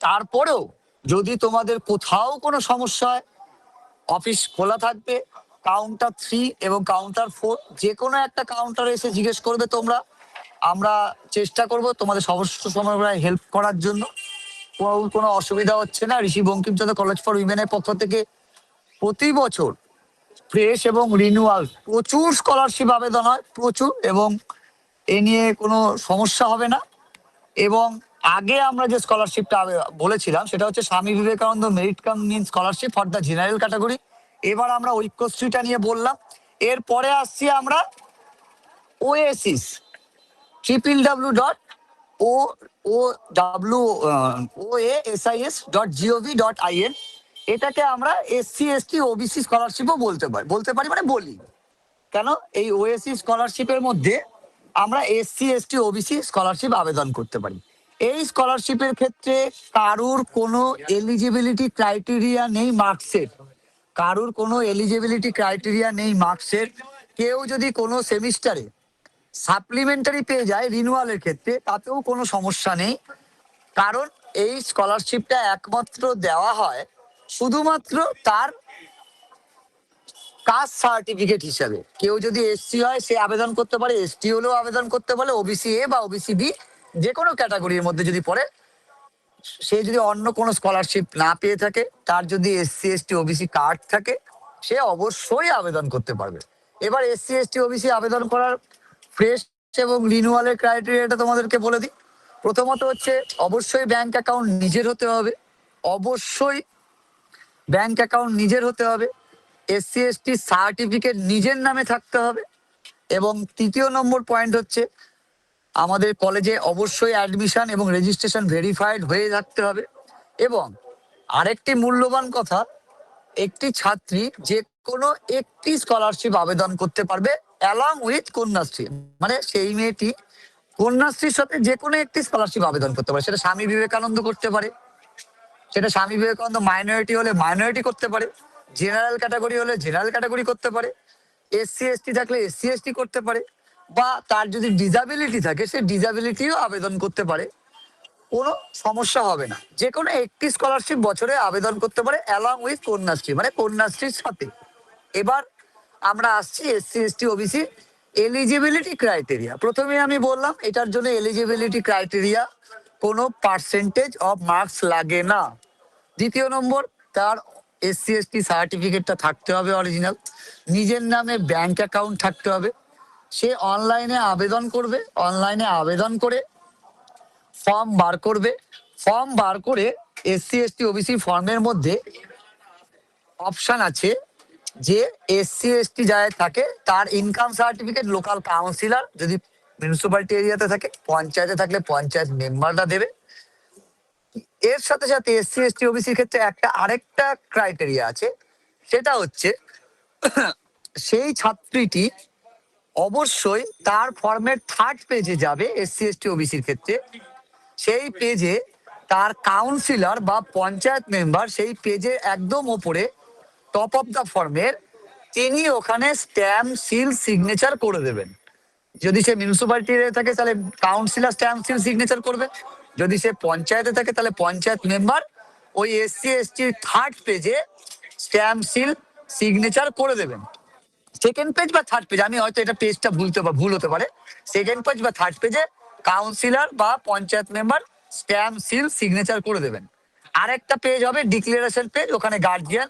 তারপরেও যদি তোমাদের কোথাও কোনো সমস্যা হয়, অফিস খোলা থাকবে, কাউন্টার 3 এবং কাউন্টার 4 যে কোনো একটা কাউন্টারে এসে জিজ্ঞেস করবে তোমরা, আমরা চেষ্টা করব তোমাদের সমস্ত সময় হেল্প করার জন্য। কোনো অসুবিধা হচ্ছে না। ঋষি বঙ্কিমচন্দ্র কলেজ ফর উইমেনের পক্ষ থেকে প্রতি বছর ফ্রেশ এবং রিনিউয়াল প্রচুর স্কলারশিপ আবেদন হয়, প্রচুর, এবং এ নিয়ে কোনো সমস্যা হবে না। এবং আগে আমরা যে স্কলারশিপটা বলেছিলাম সেটা হচ্ছে Swami Vivekananda merit cum mean scholarship for the general category. এবার আমরা ঐক্যশ্রীটা নিয়ে বললাম, এরপরে আসছি আমরা ওএসিস, www.oasis.gov.in। এটাকে আমরা এসসি এসটি ওবিসি স্কলারশিপও বলতে পারি, মানে বলি কেন, এই ওএসি স্কলারশিপের মধ্যে আমরা এসসি এসটি ওবিসি স্কলারশিপ আবেদন করতে পারি। এই স্কলারশিপের ক্ষেত্রে কারুর কোনো এলিজিবিলিটি ক্রাইটেরিয়া নেই মার্কসের, কারুর কোনো এলিজিবিলিটি ক্রাইটেরিয়া নেই মার্কসের। কেউ যদি কোনো সেমিস্টারে সাপ্লিমেন্টারি পেয়ে যায় রিনিউয়ালের ক্ষেত্রে, তাতেও কোনো সমস্যা নেই, কারণ এই স্কলারশিপটা একমাত্র দেওয়া হয় শুধুমাত্র তার কাস্ট সার্টিফিকেট হিসাবে। কেউ যদি এসসি হয় সে আবেদন করতে পারে, এসটি হলেও আবেদন করতে পারে, ওবিসি এ বা ওবিসি বি যে কোনো ক্যাটাগরির মধ্যে যদি পড়ে, সে যদি অন্য কোনো স্কলারশিপ না পেয়ে থাকে, তার যদি এসসি এসটি ওবিসি কার্ড থাকে, সে অবশ্যই আবেদন করতে পারবে। এবার এসসি এসটি ওবিসি আবেদন করার ফ্রেশ এবং রিনিউয়ালের ক্রাইটেরিয়াটা তোমাদেরকে বলে দিই। প্রথমত হচ্ছে অবশ্যই ব্যাংক অ্যাকাউন্ট নিজের হতে হবে, অবশ্যই ব্যাংক অ্যাকাউন্ট নিজের হতে হবে, এসসি এসটি সার্টিফিকেট নিজের নামে থাকতে হবে, এবং তৃতীয় নম্বর পয়েন্ট হচ্ছে আমাদের কলেজে অবশ্যই অ্যাডমিশন এবং রেজিস্ট্রেশন ভেরিফাইড হয়ে থাকতে হবে। এবং আরেকটি মূল্যবান কথা, একটি ছাত্রী যে কোনো একটি স্কলারশিপ আবেদন করতে পারবে অ্যালং উইথ কন্যাশ্রী, মানে সেই মেয়েটি কন্যাশ্রীর সাথে যে কোনো একটি স্কলারশিপ আবেদন করতে পারে। সেটা স্বামী বিবেকানন্দ করতে পারে, সেটা স্বামী বিবেকানন্দ মাইনরিটি হলে মাইনরিটি করতে পারে, জেনারেল ক্যাটাগরি হলে জেনারেল ক্যাটাগরি করতে পারে, এসসি এসটি থাকলে এসসি এসটি করতে পারে, বা তার যদি ডিসাবিলিটি থাকে সে ডিসাবিলিটিও আবেদন করতে পারে। কোনো সমস্যা হবে না, যে কোনো একটি স্কলারশিপ বছরে আবেদন করতে পারে অ্যালং উইথ কন্যাশ্রী, মানে কন্যাশ্রীর সাথে। এবার আমরা আসছি SC ST OBC eligibility criteria. প্রথমে আমি বললাম এটার জন্য এলিজিবিলিটি ক্রাইটেরিয়া কোনো পার্সেন্টেজ অফ মার্কস লাগে না। দ্বিতীয় নম্বর, তার এসসি এসটি সার্টিফিকেটটা থাকতে হবে অরিজিনাল, নিজের নামে ব্যাংক অ্যাকাউন্ট থাকতে হবে, সে অনলাইনে আবেদন করবে, অনলাইনে আবেদন করে ফর্ম বার করবে, ফর্ম বার করে এসসি এসটি ওবিসি ফর্মের মধ্যে অপশন আছে যে এসসি এসটি যারা থাকে তার ইনকাম সার্টিফিকেট লোকাল কাউন্সিলর, যদি মিউনিসিপ্যালিটি এরিয়াতে থাকে, পঞ্চায়েতে থাকলে পঞ্চায়েত মেম্বাররা দেবে। এর সাথে সাথে এসসি এসটি ওবিসির ক্ষেত্রে আরেকটা ক্রাইটেরিয়া আছে, সেটা হচ্ছে সেই ছাত্রীটি অবশ্যই তার ফর্মের থার্ড পেজে যাবে এসসি এসটি ওবিসির ক্ষেত্রে, সেই পেজে তার কাউন্সিলর বা পঞ্চায়েত মেম্বার সেই পেজে একদম ওপরে টপ অফ দ্য ফর্মের তিনি ওখানে স্ট্যাম্প সিল সিগনেচার করে দেবেন। যদি সে মিউনিসিপ্যালিটি থাকে তাহলে কাউন্সিলর স্ট্যাম্প সিল সিগনেচার করবে, যদি সে পঞ্চায়েতে থাকে তাহলে পঞ্চায়েত মেম্বার ওই এসসি এসটি থার্ড পেজে স্ট্যাম্প সিল সিগনেচার করে দেবেন। সেকেন্ড পেজ বা থার্ড পেজ, আমি হয়তো এটা পেজটা ভুল হতে পারে, সেকেন্ড পেজ বা থার্ড পেজে কাউন্সিলর বা panchayat member stamp seal signature করে দেবেন। আরেকটা পেজ হবে ডিক্লারেশন পেজ, ওখানে গার্জিয়ান,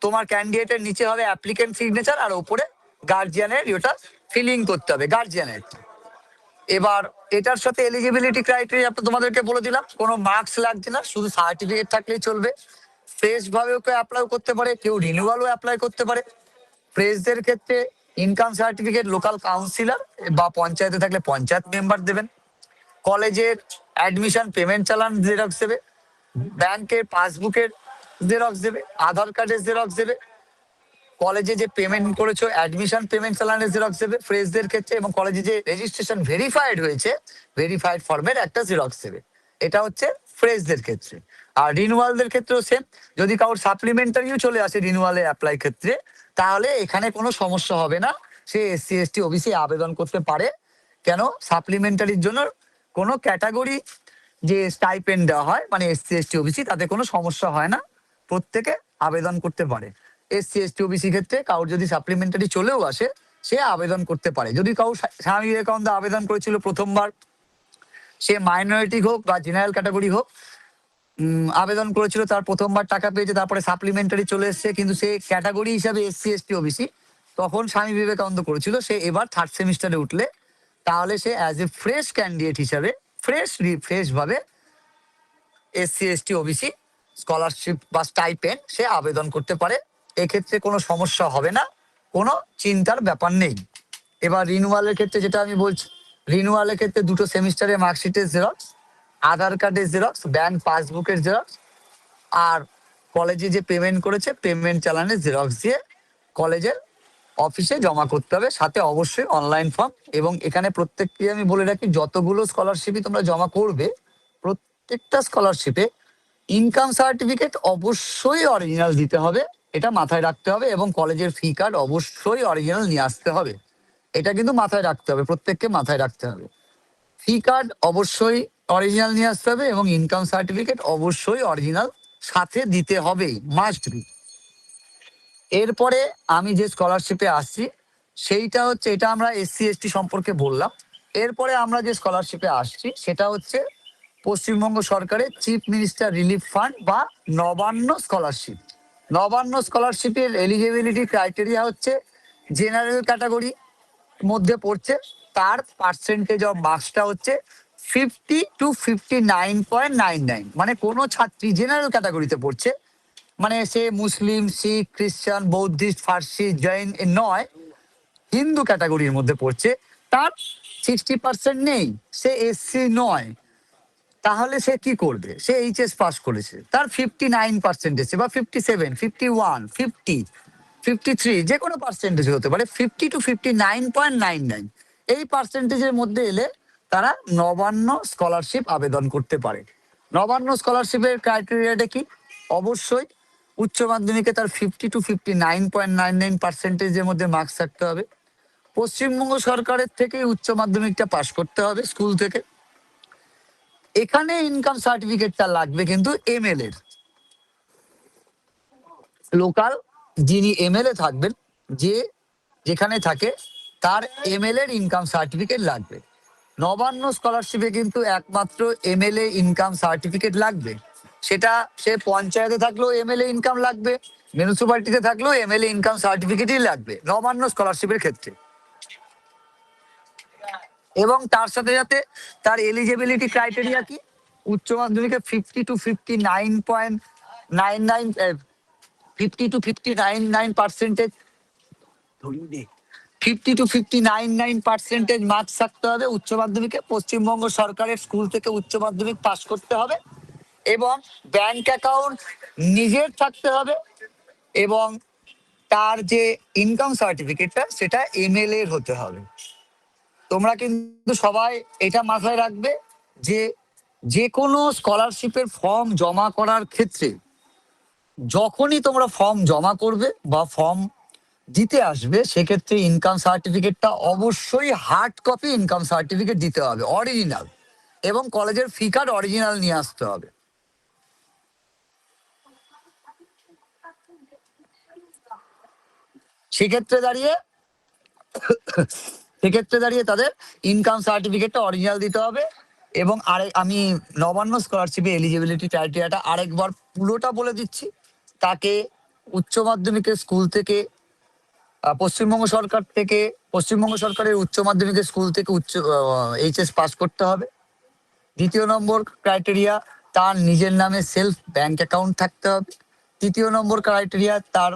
তোমার ক্যান্ডিডেটের নিচে হবে অ্যাপ্লিকেন্ট সিগনেচার, আর উপরে গার্জিয়ানের ওটা ফিলিং করতে হবে গার্জিয়ানের। এবার এটার সাথে এলিজিবিলিটি ক্রাইটেরিয়া তোমাদেরকে বলে দিলাম, কোনো মার্কস লাগছে না, শুধু সার্টিফিকেট থাকলেই চলবে। ফ্রেশ ভাবেও কেউ অ্যাপ্লাই করতে পারে, কেউ রিনিউয়ালও অ্যাপ্লাই করতে পারে। ফ্রেশদের ক্ষেত্রে ইনকাম সার্টিফিকেট লোকাল কাউন্সিলর বা পঞ্চায়েতে থাকলে পঞ্চায়েত মেম্বার দেবেন। কলেজের অ্যাডমিশন পেমেন্ট চালান জেরক্স দেবে, ব্যাংকের পাসবুকের জেরক্স দেবে, আধার কার্ডের জেরক্স দেবে, কলেজে যে পেমেন্ট করেছো অ্যাডমিশন পেমেন্ট চালানের জেরক্স দেবে ফ্রেশদের ক্ষেত্রে, এবং কলেজে যে রেজিস্ট্রেশন ভেরিফাইড হয়েছে ভেরিফাইড ফর্মের একটা জেরক্স দেবে। এটা হচ্ছে ফ্রেশদের ক্ষেত্রে। আর রিনিউয়ালদের ক্ষেত্রেও সেম, যদি কারোর সাপ্লিমেন্টারিও চলে আসে রিনিউয়ালে অ্যাপ্লাই ক্ষেত্রে, তাহলে এখানে কোনো সমস্যা হবে না, সে এসসি এসটি ওবিসি আবেদন করতে পারে। কেন, সাপ্লিমেন্টারির জন্য কোনো ক্যাটাগরি যে স্টাইপেন্ড দেওয়া হয়, মানে এসসি এসটি ওবিসি, তাতে কোনো সমস্যা হয় না, প্রত্যেকে আবেদন করতে পারে। এসসি এসটি ওবিসি ক্ষেত্রে কারোর যদি সাপ্লিমেন্টারি চলেও আসে সে আবেদন করতে পারে। যদি কারোর স্বামী বিবেকানন্দ আবেদন করেছিল প্রথমবার, সে মাইনরিটি হোক বা জেনারেল ক্যাটাগরি হোক, আবেদন করেছিল, তার প্রথমবার টাকা পেয়েছে, তারপরে সাপ্লিমেন্টারি চলে এসছে, কিন্তু সে ক্যাটাগরি হিসাবে এসসি এসটি ওবিসি, তখন স্বামী বিবেকানন্দ করেছিল, সে এবার থার্ড সেমিস্টারে উঠলে তাহলে সে অ্যাজ এ ফ্রেশ ক্যান্ডিডেট হিসাবে ফ্রেশ ভাবে এসসি এসটি ওবিসি স্কলারশিপ বা স্টাইপেন্ড সে আবেদন করতে পারে। এক্ষেত্রে কোনো সমস্যা হবে না, কোনো চিন্তার ব্যাপার নেই। এবার রিনিউয়ালের ক্ষেত্রে যেটা আমি বলছি, রিনিউয়ালের ক্ষেত্রে দুটো সেমিস্টারের মার্কশিটের জেরক্স, আধার কার্ডের জেরক্স, ব্যাংক পাসবুকের জেরক্স, আর কলেজে যে পেমেন্ট করেছে পেমেন্ট চালানের জেরক্স দিয়ে কলেজের অফিসে জমা করতে হবে, সাথে অবশ্যই অনলাইন ফর্ম। এবং এখানে প্রত্যেককে আমি বলে রাখি, যতগুলো স্কলারশিপই তোমরা জমা করবে প্রত্যেকটা স্কলারশিপে ইনকাম সার্টিফিকেট অবশ্যই অরিজিনাল দিতে হবে, এটা মাথায় রাখতে হবে। এবং কলেজের ফি কার্ড অবশ্যই অরিজিনাল নিয়ে আসতে হবে, এটা কিন্তু মাথায় রাখতে হবে, প্রত্যেককে মাথায় রাখতে হবে। ফি কার্ড অবশ্যই অরিজিনাল নিয়ে আসতে হবে এবং ইনকাম সার্টিফিকেট অবশ্যই অরিজিনাল সাথে দিতে হবে, মাস্ট বি। এরপরে আমি যে স্কলারশিপে আসছি সেইটা হচ্ছে, এটা আমরা এসসি এসটি সম্পর্কে বললাম। এরপরে আমরা যে স্কলারশিপে আসছি সেটা হচ্ছে পশ্চিমবঙ্গ সরকারের চিফ মিনিস্টার রিলিফ ফান্ড বা নবান্ন স্কলারশিপ। নবান্ন স্কলারশিপের এলিজিবিলিটি ক্রাইটেরিয়া হচ্ছে জেনারেল ক্যাটাগরি মধ্যে পড়ছে, তার পার্সেন্টেজ অফ মার্কসটা হচ্ছে 50 to 59.99, মানে কোনো ছাত্রী জেনারেল ক্যাটাগরিতে পড়ছে, মানে সে মুসলিম, শিখ, খ্রিস্টান, বৌদ্ধিস্ট, ফার্সি, জৈন নয়, হিন্দু ক্যাটাগরির মধ্যে পড়ছে, তার 60% নেই, সে এসসি নয়, তাহলে সে কি করবে? সে এইচএস পাস করেছে, তার 59% এসেছে, বা 57, 51, 50, 53, যে কোনো পার্সেন্টেজ হতে পারে, 50 to 59.99, এই পার্সেন্টেজের মধ্যে এলে তারা নবান্ন স্কলারশিপ আবেদন করতে পারে। নবান্ন স্কলারশিপের ক্রাইটেরিয়াটা কি? অবশ্যই উচ্চ মাধ্যমিকে তার 50 to 59.99% মধ্যে মার্কস থাকতে হবে। পশ্চিমবঙ্গ সরকারের থেকে উচ্চ মাধ্যমিকটা পাশ করতে হবে স্কুল থেকে। এখানে ইনকাম সার্টিফিকেটটা লাগবে কিন্তু এমএলএ এর। লোকাল যিনি এমএলএ থাকবেন, যে যেখানে থাকে, তার এমএলএ এর ইনকাম সার্টিফিকেট লাগবে। নবান্ন স্কলারশিপে কিন্তু একমাত্র এমএলএ ইনকাম সার্টিফিকেট লাগবে। সেটা সে পঞ্চায়েতে থাকলেও এমএলএ ইনকাম লাগবে, মিউনিসিপ্যালিটিতে থাকলেও এমএলএ ইনকাম সার্টিফিকেটই লাগবে নবান্ন স্কলারশিপের ক্ষেত্রে। এবং তার সাথে সাথে তার এলিজিবিলিটি ক্রাইটেরিয়া কি? উচ্চ মাধ্যমিকে 50 to 59.99, 50 to 59.9%, 50 to 59.9% মার্কস থাকতে হবে উচ্চ মাধ্যমিকে। পশ্চিমবঙ্গ সরকারের স্কুল থেকে উচ্চ মাধ্যমিক পাস করতে হবে, এবং ব্যাংক অ্যাকাউন্ট নিজের থাকতে হবে, এবং তার যে ইনকাম সার্টিফিকেটটা সেটা এমএলএ এর হতে হবে। তোমরা কিন্তু সবাই এটা মাথায় রাখবে যে যে কোনো স্কলারশিপের ফর্ম জমা করার ক্ষেত্রে যখনই তোমরা ফর্ম জমা করবে বা ফর্ম দিতে আসবে, সেক্ষেত্রে ইনকাম সার্টিফিকেটটা অবশ্যই হার্ড কপি ইনকাম সার্টিফিকেট দিতে হবে, অরিজিনাল, এবং কলেজের ফি কার্ড অরিজিনাল নিয়ে আসতে হবে। সেক্ষেত্রে দাঁড়িয়ে সেক্ষেত্রে দাঁড়িয়ে তাদের ইনকাম সার্টিফিকেটটা অরিজিনাল দিতে হবে। এবং আমি নবান্ন স্কলারশিপে এলিজিবিলিটি ক্রাইটেরিয়াটা আরেকবার পুরোটা বলে দিচ্ছি। তাকে উচ্চ মাধ্যমিকের স্কুল থেকে, পশ্চিমবঙ্গ সরকার থেকে, পশ্চিমবঙ্গ সরকারের উচ্চ মাধ্যমিকের স্কুল থেকে এইচএস পাস করতে হবে। দ্বিতীয় নম্বর ক্রাইটেরিয়া, তার নিজের নামে সেলফ ব্যাংক অ্যাকাউন্ট থাকতে হবে। তৃতীয় নম্বর ক্রাইটেরিয়া, তার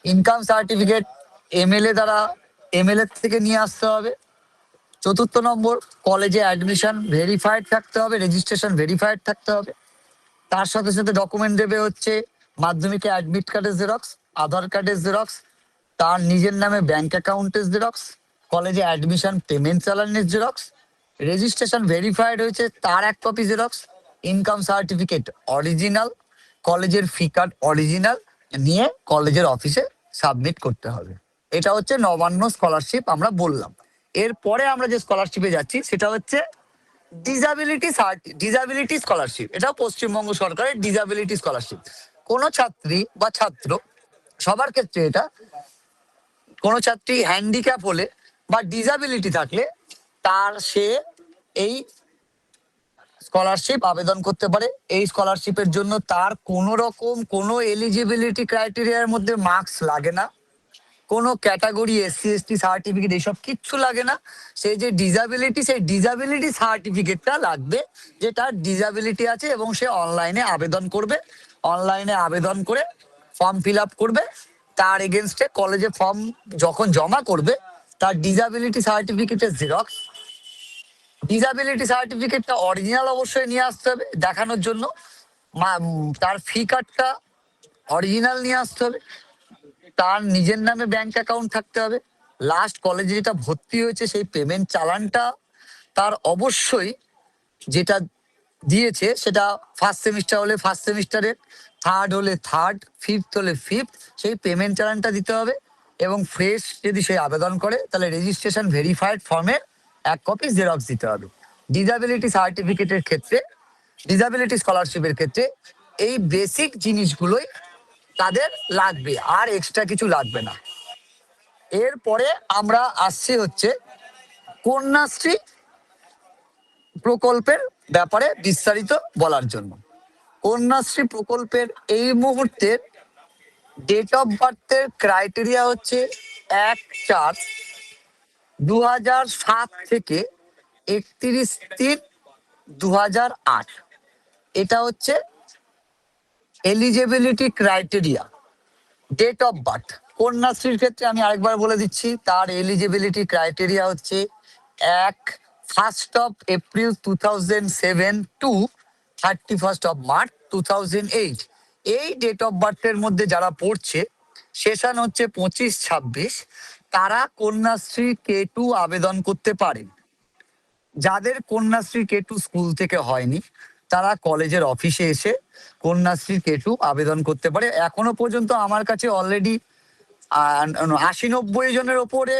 ইনকাম সার্টিফিকেট এমএলএ থেকে নিয়ে আসতে হবে। চতুর্থ নম্বর, কলেজে অ্যাডমিশন ভেরিফাইড থাকতে হবে, রেজিস্ট্রেশন ভেরিফাইড থাকতে হবে। তার সাথে সাথে ডকুমেন্ট দেবে হচ্ছে মাধ্যমিকে অ্যাডমিট কার্ডের জেরক্স, আধার কার্ডের জেরক্স, তার নিজের নামে ব্যাংক অ্যাকাউন্টের জেরক্স, কলেজে অ্যাডমিশন পেমেন্ট চালানের জেরক্স, রেজিস্ট্রেশন ভেরিফাইড হয়েছে তার এক copy xerox, income certificate original, কলেজের ফি কার্ড অরিজিনাল নিয়ে কলেজের অফিসে সাবমিট করতে হবে। এটা হচ্ছে নবান্ন স্কলারশিপ আমরা বললাম। এরপরে আমরা যে স্কলারশিপে যাচ্ছি সেটা হচ্ছে ডিসাবিলিটি স্কলারশিপ। এটা পশ্চিমবঙ্গ সরকারের ডিসাবিলিটি স্কলারশিপ। কোন ছাত্রী বা ছাত্র, সবার ক্ষেত্রে এটা, কোন ছাত্রী হ্যান্ডিক্যাপ হলে বা ডিসাবিলিটি থাকলে সে এই স্কলারশিপ আবেদন করতে পারে। এই স্কলারশিপের জন্য তার কোনো রকম কোনো এলিজিবিলিটি ক্রাইটেরিয়ার মধ্যে মার্কস লাগে না, কোনো ক্যাটাগরি এসসি এসটি সার্টিফিকেট এসব কিচ্ছু লাগে না। সেই যে ডিসাবিলিটি, সেই ডিসাবিলিটি সার্টিফিকেটটা লাগবে, যে তার ডিসাবিলিটি আছে, এবং সে অনলাইনে আবেদন করবে। অনলাইনে আবেদন করে ফর্ম ফিল আপ করবে, তার এগেনস্টে কলেজে ফর্ম যখন জমা করবে, তার ডিসাবিলিটি সার্টিফিকেটের জেরক্স, ডিসাবিলিটি সার্টিফিকেটটা অরিজিনাল অবশ্যই নিয়ে আসতে হবে দেখানোর জন্য, তার ফি কার্ডটা অরিজিনাল নিয়ে আসতে হবে, তার নিজের নামে ব্যাংক অ্যাকাউন্ট থাকতে হবে, লাস্ট কলেজে যেটা ভর্তি হয়েছে সেই পেমেন্ট চালানটা তার অবশ্যই, যেটা দিয়েছে সেটা ফার্স্ট সেমিস্টার হলে ফার্স্ট সেমিস্টারের, থার্ড হলে থার্ড, ফিফথ হলে ফিফথ, সেই পেমেন্ট চালানটা দিতে হবে। এবং ফ্রেশ যদি সে আবেদন করে, তাহলে রেজিস্ট্রেশন ভেরিফাইড ফর্মের এক কপি জেরক্স দিতে হবে। ডিসাবিলিটি সার্টিফিকেটের ক্ষেত্রে, ডিসাবিলিটি স্কলারশিপের ক্ষেত্রে এই বেসিক জিনিসগুলোই তাদের লাগবে, আর এক্সট্রা কিছু লাগবে না। এরপরে আমরা আসছি হচ্ছে কন্যাশ্রী প্রকল্পের ব্যাপারে বিস্তারিত বলার জন্য। কন্যাশ্রী প্রকল্পের এই মুহূর্তে ডেট অফ বার্থের ক্রাইটেরিয়া হচ্ছে 1/4/2007 থেকে 31/3/2008। এটা হচ্ছে eligibility criteria, date of birth. কন্যাশ্রীর ক্ষেত্রে আমি আরেকবার বলে দিচ্ছি, তার এলিজিবিলিটি ক্রাইটেরিয়া হচ্ছে 1 April 2007 টু 31 March 2008। এই ডেট অফ বার্থের মধ্যে যারা পড়ছে, সেশন হচ্ছে 25-26, তারা কন্যাশ্রী K2 আবেদন করতে পারেন। যাদের কন্যাশ্রী K2 স্কুল থেকে হয়নি, তারা কলেজের অফিসে এসে কন্যাশ্রী K2 আবেদন করতে পারে। এখনো পর্যন্ত আমার কাছে অলরেডি 80-90 জনের ওপরে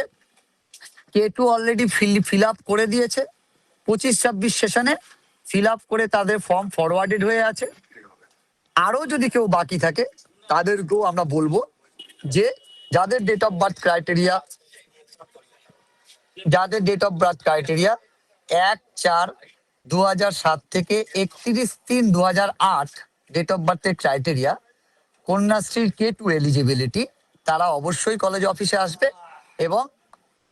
K2 অলরেডি ফিল আপ করে দিয়েছে। 25-26 সেশনে ফিল আপ করে তাদের ফর্ম ফরওয়ার্ডেড হয়ে আছে। আরো যদি কেউ বাকি থাকে, তাদেরকেও আমরা বলবো যে যাদের ডেট অফ বার্থ ক্রাইটেরিয়া 1/4/2007 থেকে 31/3/2008 ডেট অফ বার্থের ক্রাইটেরিয়া, কন্যাশ্রীর K2 এলিজিবিলিটি, তারা অবশ্যই কলেজ অফিসে আসবে এবং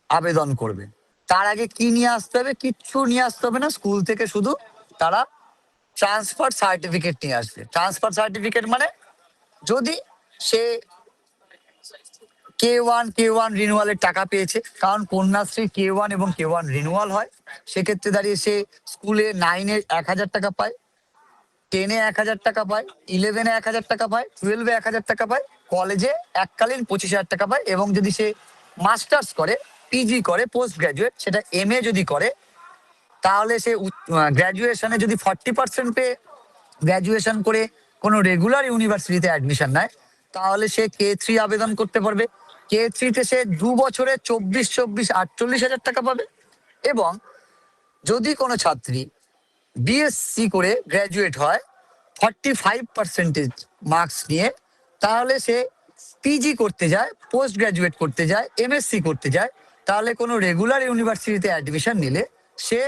আবেদন করবে। তার আগে কি নিয়ে আসতে হবে? কিচ্ছু নিয়ে আসতে হবে না, স্কুল থেকে শুধু তারা ট্রান্সফার সার্টিফিকেট নিয়ে আসবে। ট্রান্সফার সার্টিফিকেট মানে যদি সে K1 রিনুয়ালের টাকা পেয়েছে, কারণ কন্যাশ্রী K1 এবং K1 রিনুয়াল হয়, সেক্ষেত্রে দাঁড়িয়ে সে স্কুলে 9-এ 1,000 টাকা পায়, 10-এ 1,000 টাকা পায়, 11-এ 1,000 টাকা পায়, 12-এ 1,000 টাকা পায়, কলেজে এককালীন 25,000 টাকা পায়। এবং যদি সে মাস্টার্স করে, পিজি করে, পোস্ট গ্রাজুয়েট, সেটা MA যদি করে, তাহলে সে গ্র্যাজুয়েশনে যদি 40% পেয়ে গ্র্যাজুয়েশন করে কোনো রেগুলার ইউনিভার্সিটিতে অ্যাডমিশন নেয়, তাহলে সে K3 আবেদন করতে পারবে। K3-তে সে 2 বছরে 48,000 টাকা পাবে। এবং যদি কোনো ছাত্রী বিএসসি করে গ্র্যাজুয়েট হয় 45% মার্কস নিয়ে, তাহলে সে পিজি করতে যায়, পোস্ট গ্রাজুয়েট করতে যায়, MSc করতে যায়, তাহলে কোনো রেগুলার ইউনিভার্সিটিতে অ্যাডমিশন নিলে সে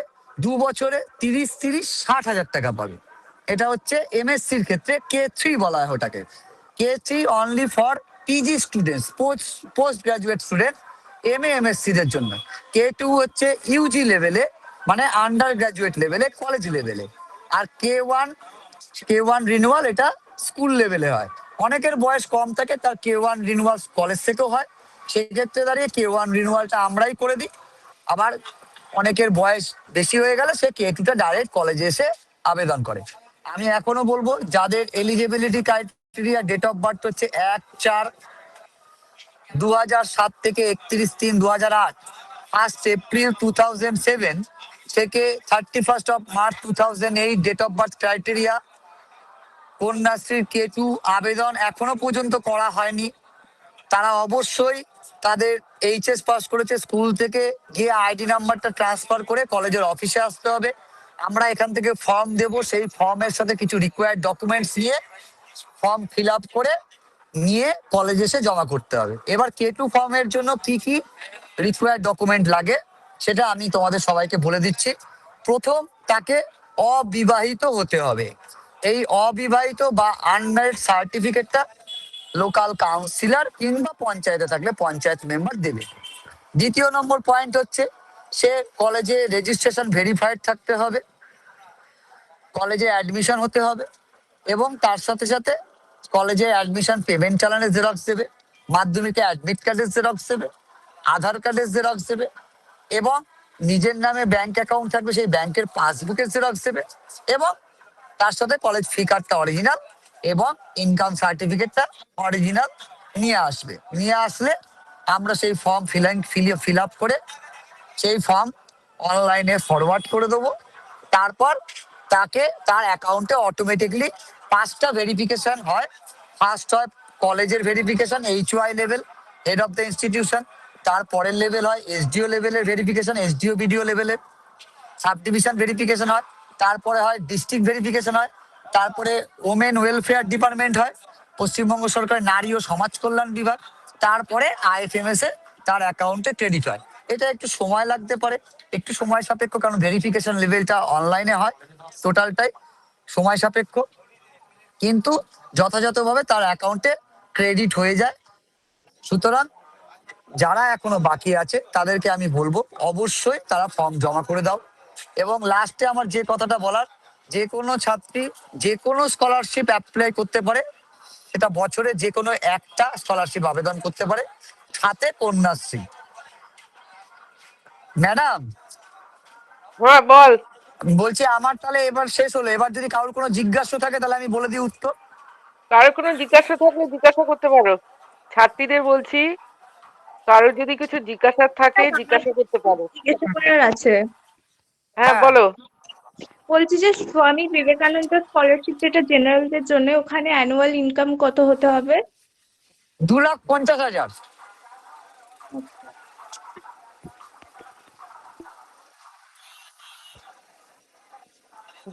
2 বছরে 30,000 টাকা পাবে। এটা হচ্ছে MScর ক্ষেত্রে K3 বলা হয় ওটাকে। K3 only for PG students, post graduate student, MSc দের জন্য। K2 হচ্ছে ইউজি লেভেলে, মানে আন্ডার গ্রাজুয়েট লেভেলে, কলেজ লেভেলে। আর K1 রিনুয়াল এটা স্কুল লেভেলে হয়। অনেকের বয়স কম থাকে, তার K1 রিনুয়াল কলেজ থেকেও হয়, সেক্ষেত্রে দাঁড়িয়ে K1 রিনুয়ালটা আমরাই করে দিই। আবার অনেকের বয়স বেশি হয়ে গেলে সে K2টা ডাইরেক্ট কলেজে এসে আবেদন করে। আমি এখনো বলবো, যাদের eligibility criteria date of birth হচ্ছে 1/4/2007 থেকে 31/3/2008, 1 April 2007 থেকে 31 March 2008 date of birth criteria, কন্যাশ্রীর K2 আবেদন এখনো পর্যন্ত করা হয়নি, তারা অবশ্যই তাদের HS পাস করেছে, স্কুল থেকে গিয়ে আইডি নাম্বারটা ট্রান্সফার করে কলেজের অফিসে আসতে হবে। আমরা এখান থেকে ফর্ম দেব, সেই ফর্মের সাথে কিছু রিকোয়ার্ড ডকুমেন্টস নিয়ে ফর্ম ফিল আপ করে নিয়ে কলেজে এসে জমা করতে হবে। এবার K2 ফর্মের জন্য কি কি রিকোয়ার্ড ডকুমেন্ট লাগে সেটা আমি তোমাদের সবাইকে বলে দিচ্ছি। প্রথম, তাকে অবিবাহিত হতে হবে। এই অবিবাহিত বা আনম্যারিড সার্টিফিকেটটা লোকাল কাউন্সিলর কিংবা পঞ্চায়েতে থাকলে পঞ্চায়েত মেম্বার দেবে। দ্বিতীয় নম্বর পয়েন্ট হচ্ছে, সে কলেজে রেজিস্ট্রেশন ভেরিফাইড থাকতে হবে, কলেজে অ্যাডমিশন হতে হবে, এবং তার সাথে সাথে কলেজে অ্যাডমিশন পেমেন্ট চালানের জেরক্স দেবে, মাধ্যমিকে অ্যাডমিট কার্ডের জেরক্স দেবে, আধার কার্ডের জেরক্স দেবে, এবং নিজের নামে ব্যাংক অ্যাকাউন্ট থাকবে, সেই ব্যাংকের পাসবুকের জেরক্স দেবে, এবং তার সাথে কলেজ ফি কার্ডটা অরিজিনাল এবং ইনকাম সার্টিফিকেটটা অরিজিনাল নিয়ে আসবে। নিয়ে আসলে আমরা সেই ফর্ম ফিল আপ করে সেই ফর্ম অনলাইনে ফরওয়ার্ড করে দেবো। তারপর তাকে তার অ্যাকাউন্টে অটোমেটিকলি 5টা ভেরিফিকেশন হয়। ফার্স্ট হয় কলেজের verification, HOI level, head of the institution. তারপরের লেভেল হয় SDO লেভেলের ভেরিফিকেশন, SDO BDO লেভেলের। সাব ডিভিশন ভেরিফিকেশন হয়, তারপরে হয় ডিস্ট্রিক্ট ভেরিফিকেশন হয়, তারপরে ওমেন ওয়েলফেয়ার ডিপার্টমেন্ট হয়, পশ্চিমবঙ্গ সরকারের নারী ও সমাজ কল্যাণ বিভাগ, তারপরে IFMS এ তার অ্যাকাউন্টে ক্রেডিট হয়। এটা একটু সময় লাগতে পারে, একটু সময় সাপেক্ষ, কারণ ভেরিফিকেশন লেভেলটা অনলাইনে হয়, টোটালটাই সময় সাপেক্ষ, কিন্তু যথাযথভাবে তার অ্যাকাউন্টে ক্রেডিট হয়ে যায়। সুতরাং যারা এখনো বাকি আছে তাদেরকে আমি বলবো, অবশ্যই তারা ফর্ম জমা করে দাও। এবং লাস্টে আমার যে কথাটা বলার, যে কোনো ছাত্রী যে কোনো স্কলারশিপ অ্যাপ্লাই করতে পারে, সেটা বছরে যে কোনো একটা স্কলারশিপ আবেদন করতে পারে, সাথে কন্যাশ্রী। ম্যাডাম হ্যাঁ বল। বলছি আমার তাহলে এবার শেষ হলো, এবার যদি কারোর কোনো জিজ্ঞাসা থাকে তাহলে আমি বলে দিই উত্তর। কারোর কোনো জিজ্ঞাসা থাকলে জিজ্ঞাসা করতে পারো। ছাত্রীদের বলছি, কারোর যদি কিছু জিজ্ঞাসা থাকে জিজ্ঞাসা করতে পারো। জিজ্ঞাসা করার আছে। হ্যাঁ হ্যাঁ, বলো। বলছি যে স্বামী বিবেকানন্দ স্কলারশিপ যেটা জেনারেলদের জন্য, ওখানে অ্যানুয়াল ইনকাম কত হতে হবে? 2,50,000।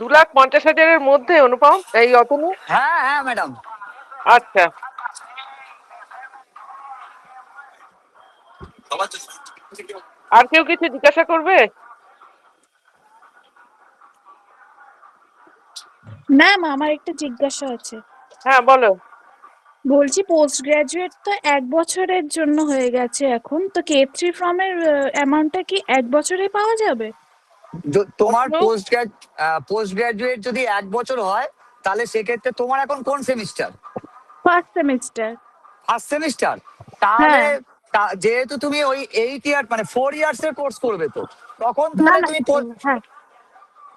$2,50,000 মধ্যে অনুপম, এই অতনু? হ্যাঁ হ্যাঁ ম্যাডাম। আচ্ছা, আর কেউ কিছু জিজ্ঞাসা করবে? ম্যাম, আমার একটা জিজ্ঞাসা আছে। হ্যাঁ বলো। বলছি পোস্ট গ্রাজুয়েট তো 1 বছরের জন্য হয়ে গেছে এখন, তো K3 ফর্মের অ্যামাউন্টটা কি 1 বছরে পাওয়া যাবে? তোমার অতনু, পোস্ট গ্রাজুয়েট যদি 1 বছর হয়, তাহলে সেক্ষেত্রে তোমার এখন কোন semester? First semester. First semester. তাহলে হ্যাঁ। যেহেতু তুমি ওই 8 ইয়ার মানে 4 ইয়ার্স এর কোর্স করবে, তো তখন না তাহলে না। তুমি হ্যাঁ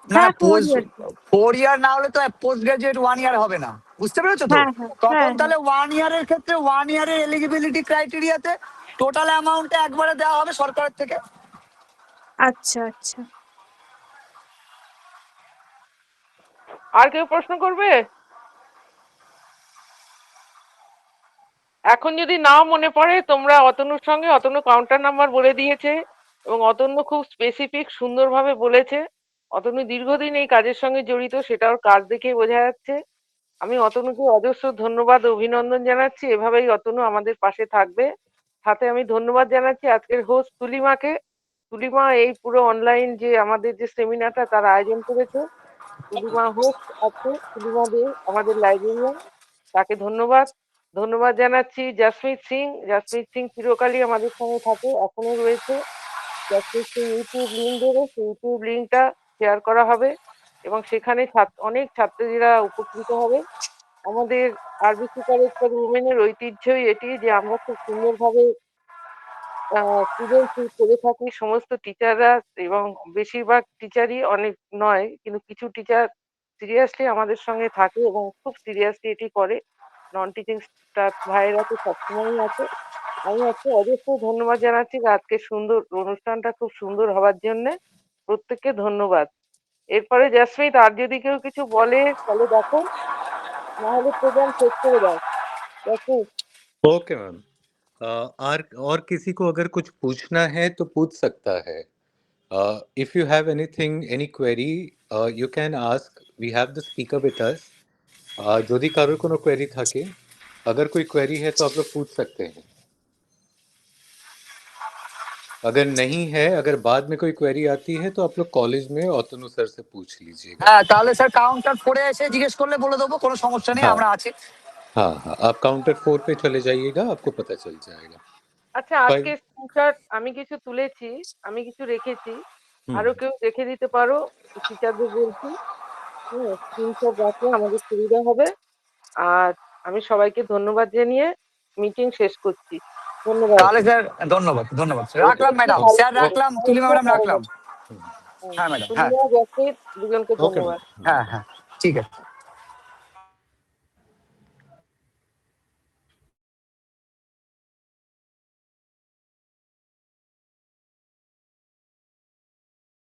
না হ্যাঁ, 4 ইয়ার। 4 ইয়ার না হলে তো পোস্ট গ্রাজুয়েট 1 ইয়ার হবে না, বুঝতে পেরেছো তো? হ্যাঁ হ্যাঁ তখন হ্যাঁ হ্যাঁ। তাহলে 1 ইয়ারের ক্ষেত্রে 1 ইয়ারের এলিজিবিলিটি ক্রাইটেরিয়াতে টোটাল অ্যামাউন্টটা একবারে দেওয়া হবে সরকারের থেকে। আচ্ছা আচ্ছা। আর কেউ প্রশ্ন করবে? এখন যদি নাও মনে পড়ে, তোমরা অতনুর সঙ্গে, অতনু কাউন্টার নাম্বার বলে দিয়েছে এবং অতনু খুব স্পেসিফিক সুন্দরভাবে বলেছে। অতনু দীর্ঘদিন এই কাজের সঙ্গে জড়িত, সেটা ওর কাজ দেখেই বোঝা যাচ্ছে। আমি অতনুকে অজস্র ধন্যবাদ ও অভিনন্দন জানাচ্ছি। এভাবেই অতনু আমাদের পাশে থাকবে। সাথে আমি ধন্যবাদ জানাচ্ছি আজকের হোস্ট তুলিমাকে। তুলিমা এই পুরো অনলাইন যে আমাদের যে সেমিনারটা তার আয়োজন করেছে। তুলিমা হোস্ট আছে, তুলিমা দে আমাদের লাইব্রেরিয়ান, তাকে ধন্যবাদ। ধন্যবাদ জানাচ্ছি জাসমিত সিং। জাসমিত সিং চিরকালই আমাদের সঙ্গে থাকে, এখনো রয়েছে। জাসমিত সিং ইউটিউব লিঙ্ক দেবে, সেই ইউটিউব লিঙ্কটা শেয়ার করা হবে এবং সেখানে অনেক ছাত্রীরা উপকৃত হবে। আমাদের আরবিসি কলেজ ফর উমেনের ঐতিহ্যই এটি যে আমরা খুব সুন্দরভাবে স্টুডেন্ট করে থাকি, সমস্ত টিচাররা এবং বেশিরভাগ টিচারই, অনেক নয় কিন্তু কিছু টিচার সিরিয়াসলি আমাদের সঙ্গে থাকে এবং খুব সিরিয়াসলি এটি করে। নন টিচিং স্টাফ ভাইয়েরা তো সবসময়ই আছে। আমি আজকে অজস্র ধন্যবাদ জানাচ্ছি আজকে সুন্দর অনুষ্ঠানটা খুব সুন্দর হওয়ার জন্য। প্রত্যেককে ধন্যবাদ। এরপরে জাসমিত আর যদি কেউ কিছু বলে তাহলে দেখো, না হলে প্রোগ্রাম শেষ করে দাও। জাসমিত। Okay ma'am. और किसी को अगर कुछ पूछना है तो पूछ सकता है। If you have anything any query you can ask, we have the speaker with us. যদি কারোর কোনো কোয়েরি থাকে, अगर कोई क्वेरी है तो आप लोग पूछ सकते हैं। अगर नहीं है, अगर बाद में कोई क्वेरी आती है तो आप लोग कॉलेज में অতনু স্যার से पूछ लीजिएगा। হ্যাঁ, তাহলে স্যার কাউন্টার 4-এ এসে জিজ্ঞেস করলে বলে দেবো, কোনো সমস্যা নেই, हाँ আমরা আছি। हाँ हाँ, आप काउंटर 4 पे चले जाइएगा, आपको पता चल जाएगा। আচ্ছা, আজকে फाइव। স্ক্রিনশট আমি কিছু তুলেছি, আমি কিছু রেখেছি, हम्म। আরো কেউ রেখে দিতে পারো। টিচারদের বলছি, হ্যাঁ স্ক্রিনশট রাখলে আমাদের সুবিধা হবে। আর আমি সবাইকে ধন্যবাদ জানিয়ে মিটিং শেষ করছি। ধন্যবাদ। তাহলে স্যার ধন্যবাদ, ধন্যবাদ ओके রাখলাম मैम। Madam, okay. স্যার রাখলাম, তুলিমা ম্যাডাম রাখলাম। हम्म। হ্যাঁ ম্যাডাম, হ্যাঁ তুমিও জাসমিত দুজনকে ओके ধন্যবাদ। मैम। হ্যাঁ হ্যাঁ, ঠিক আছে।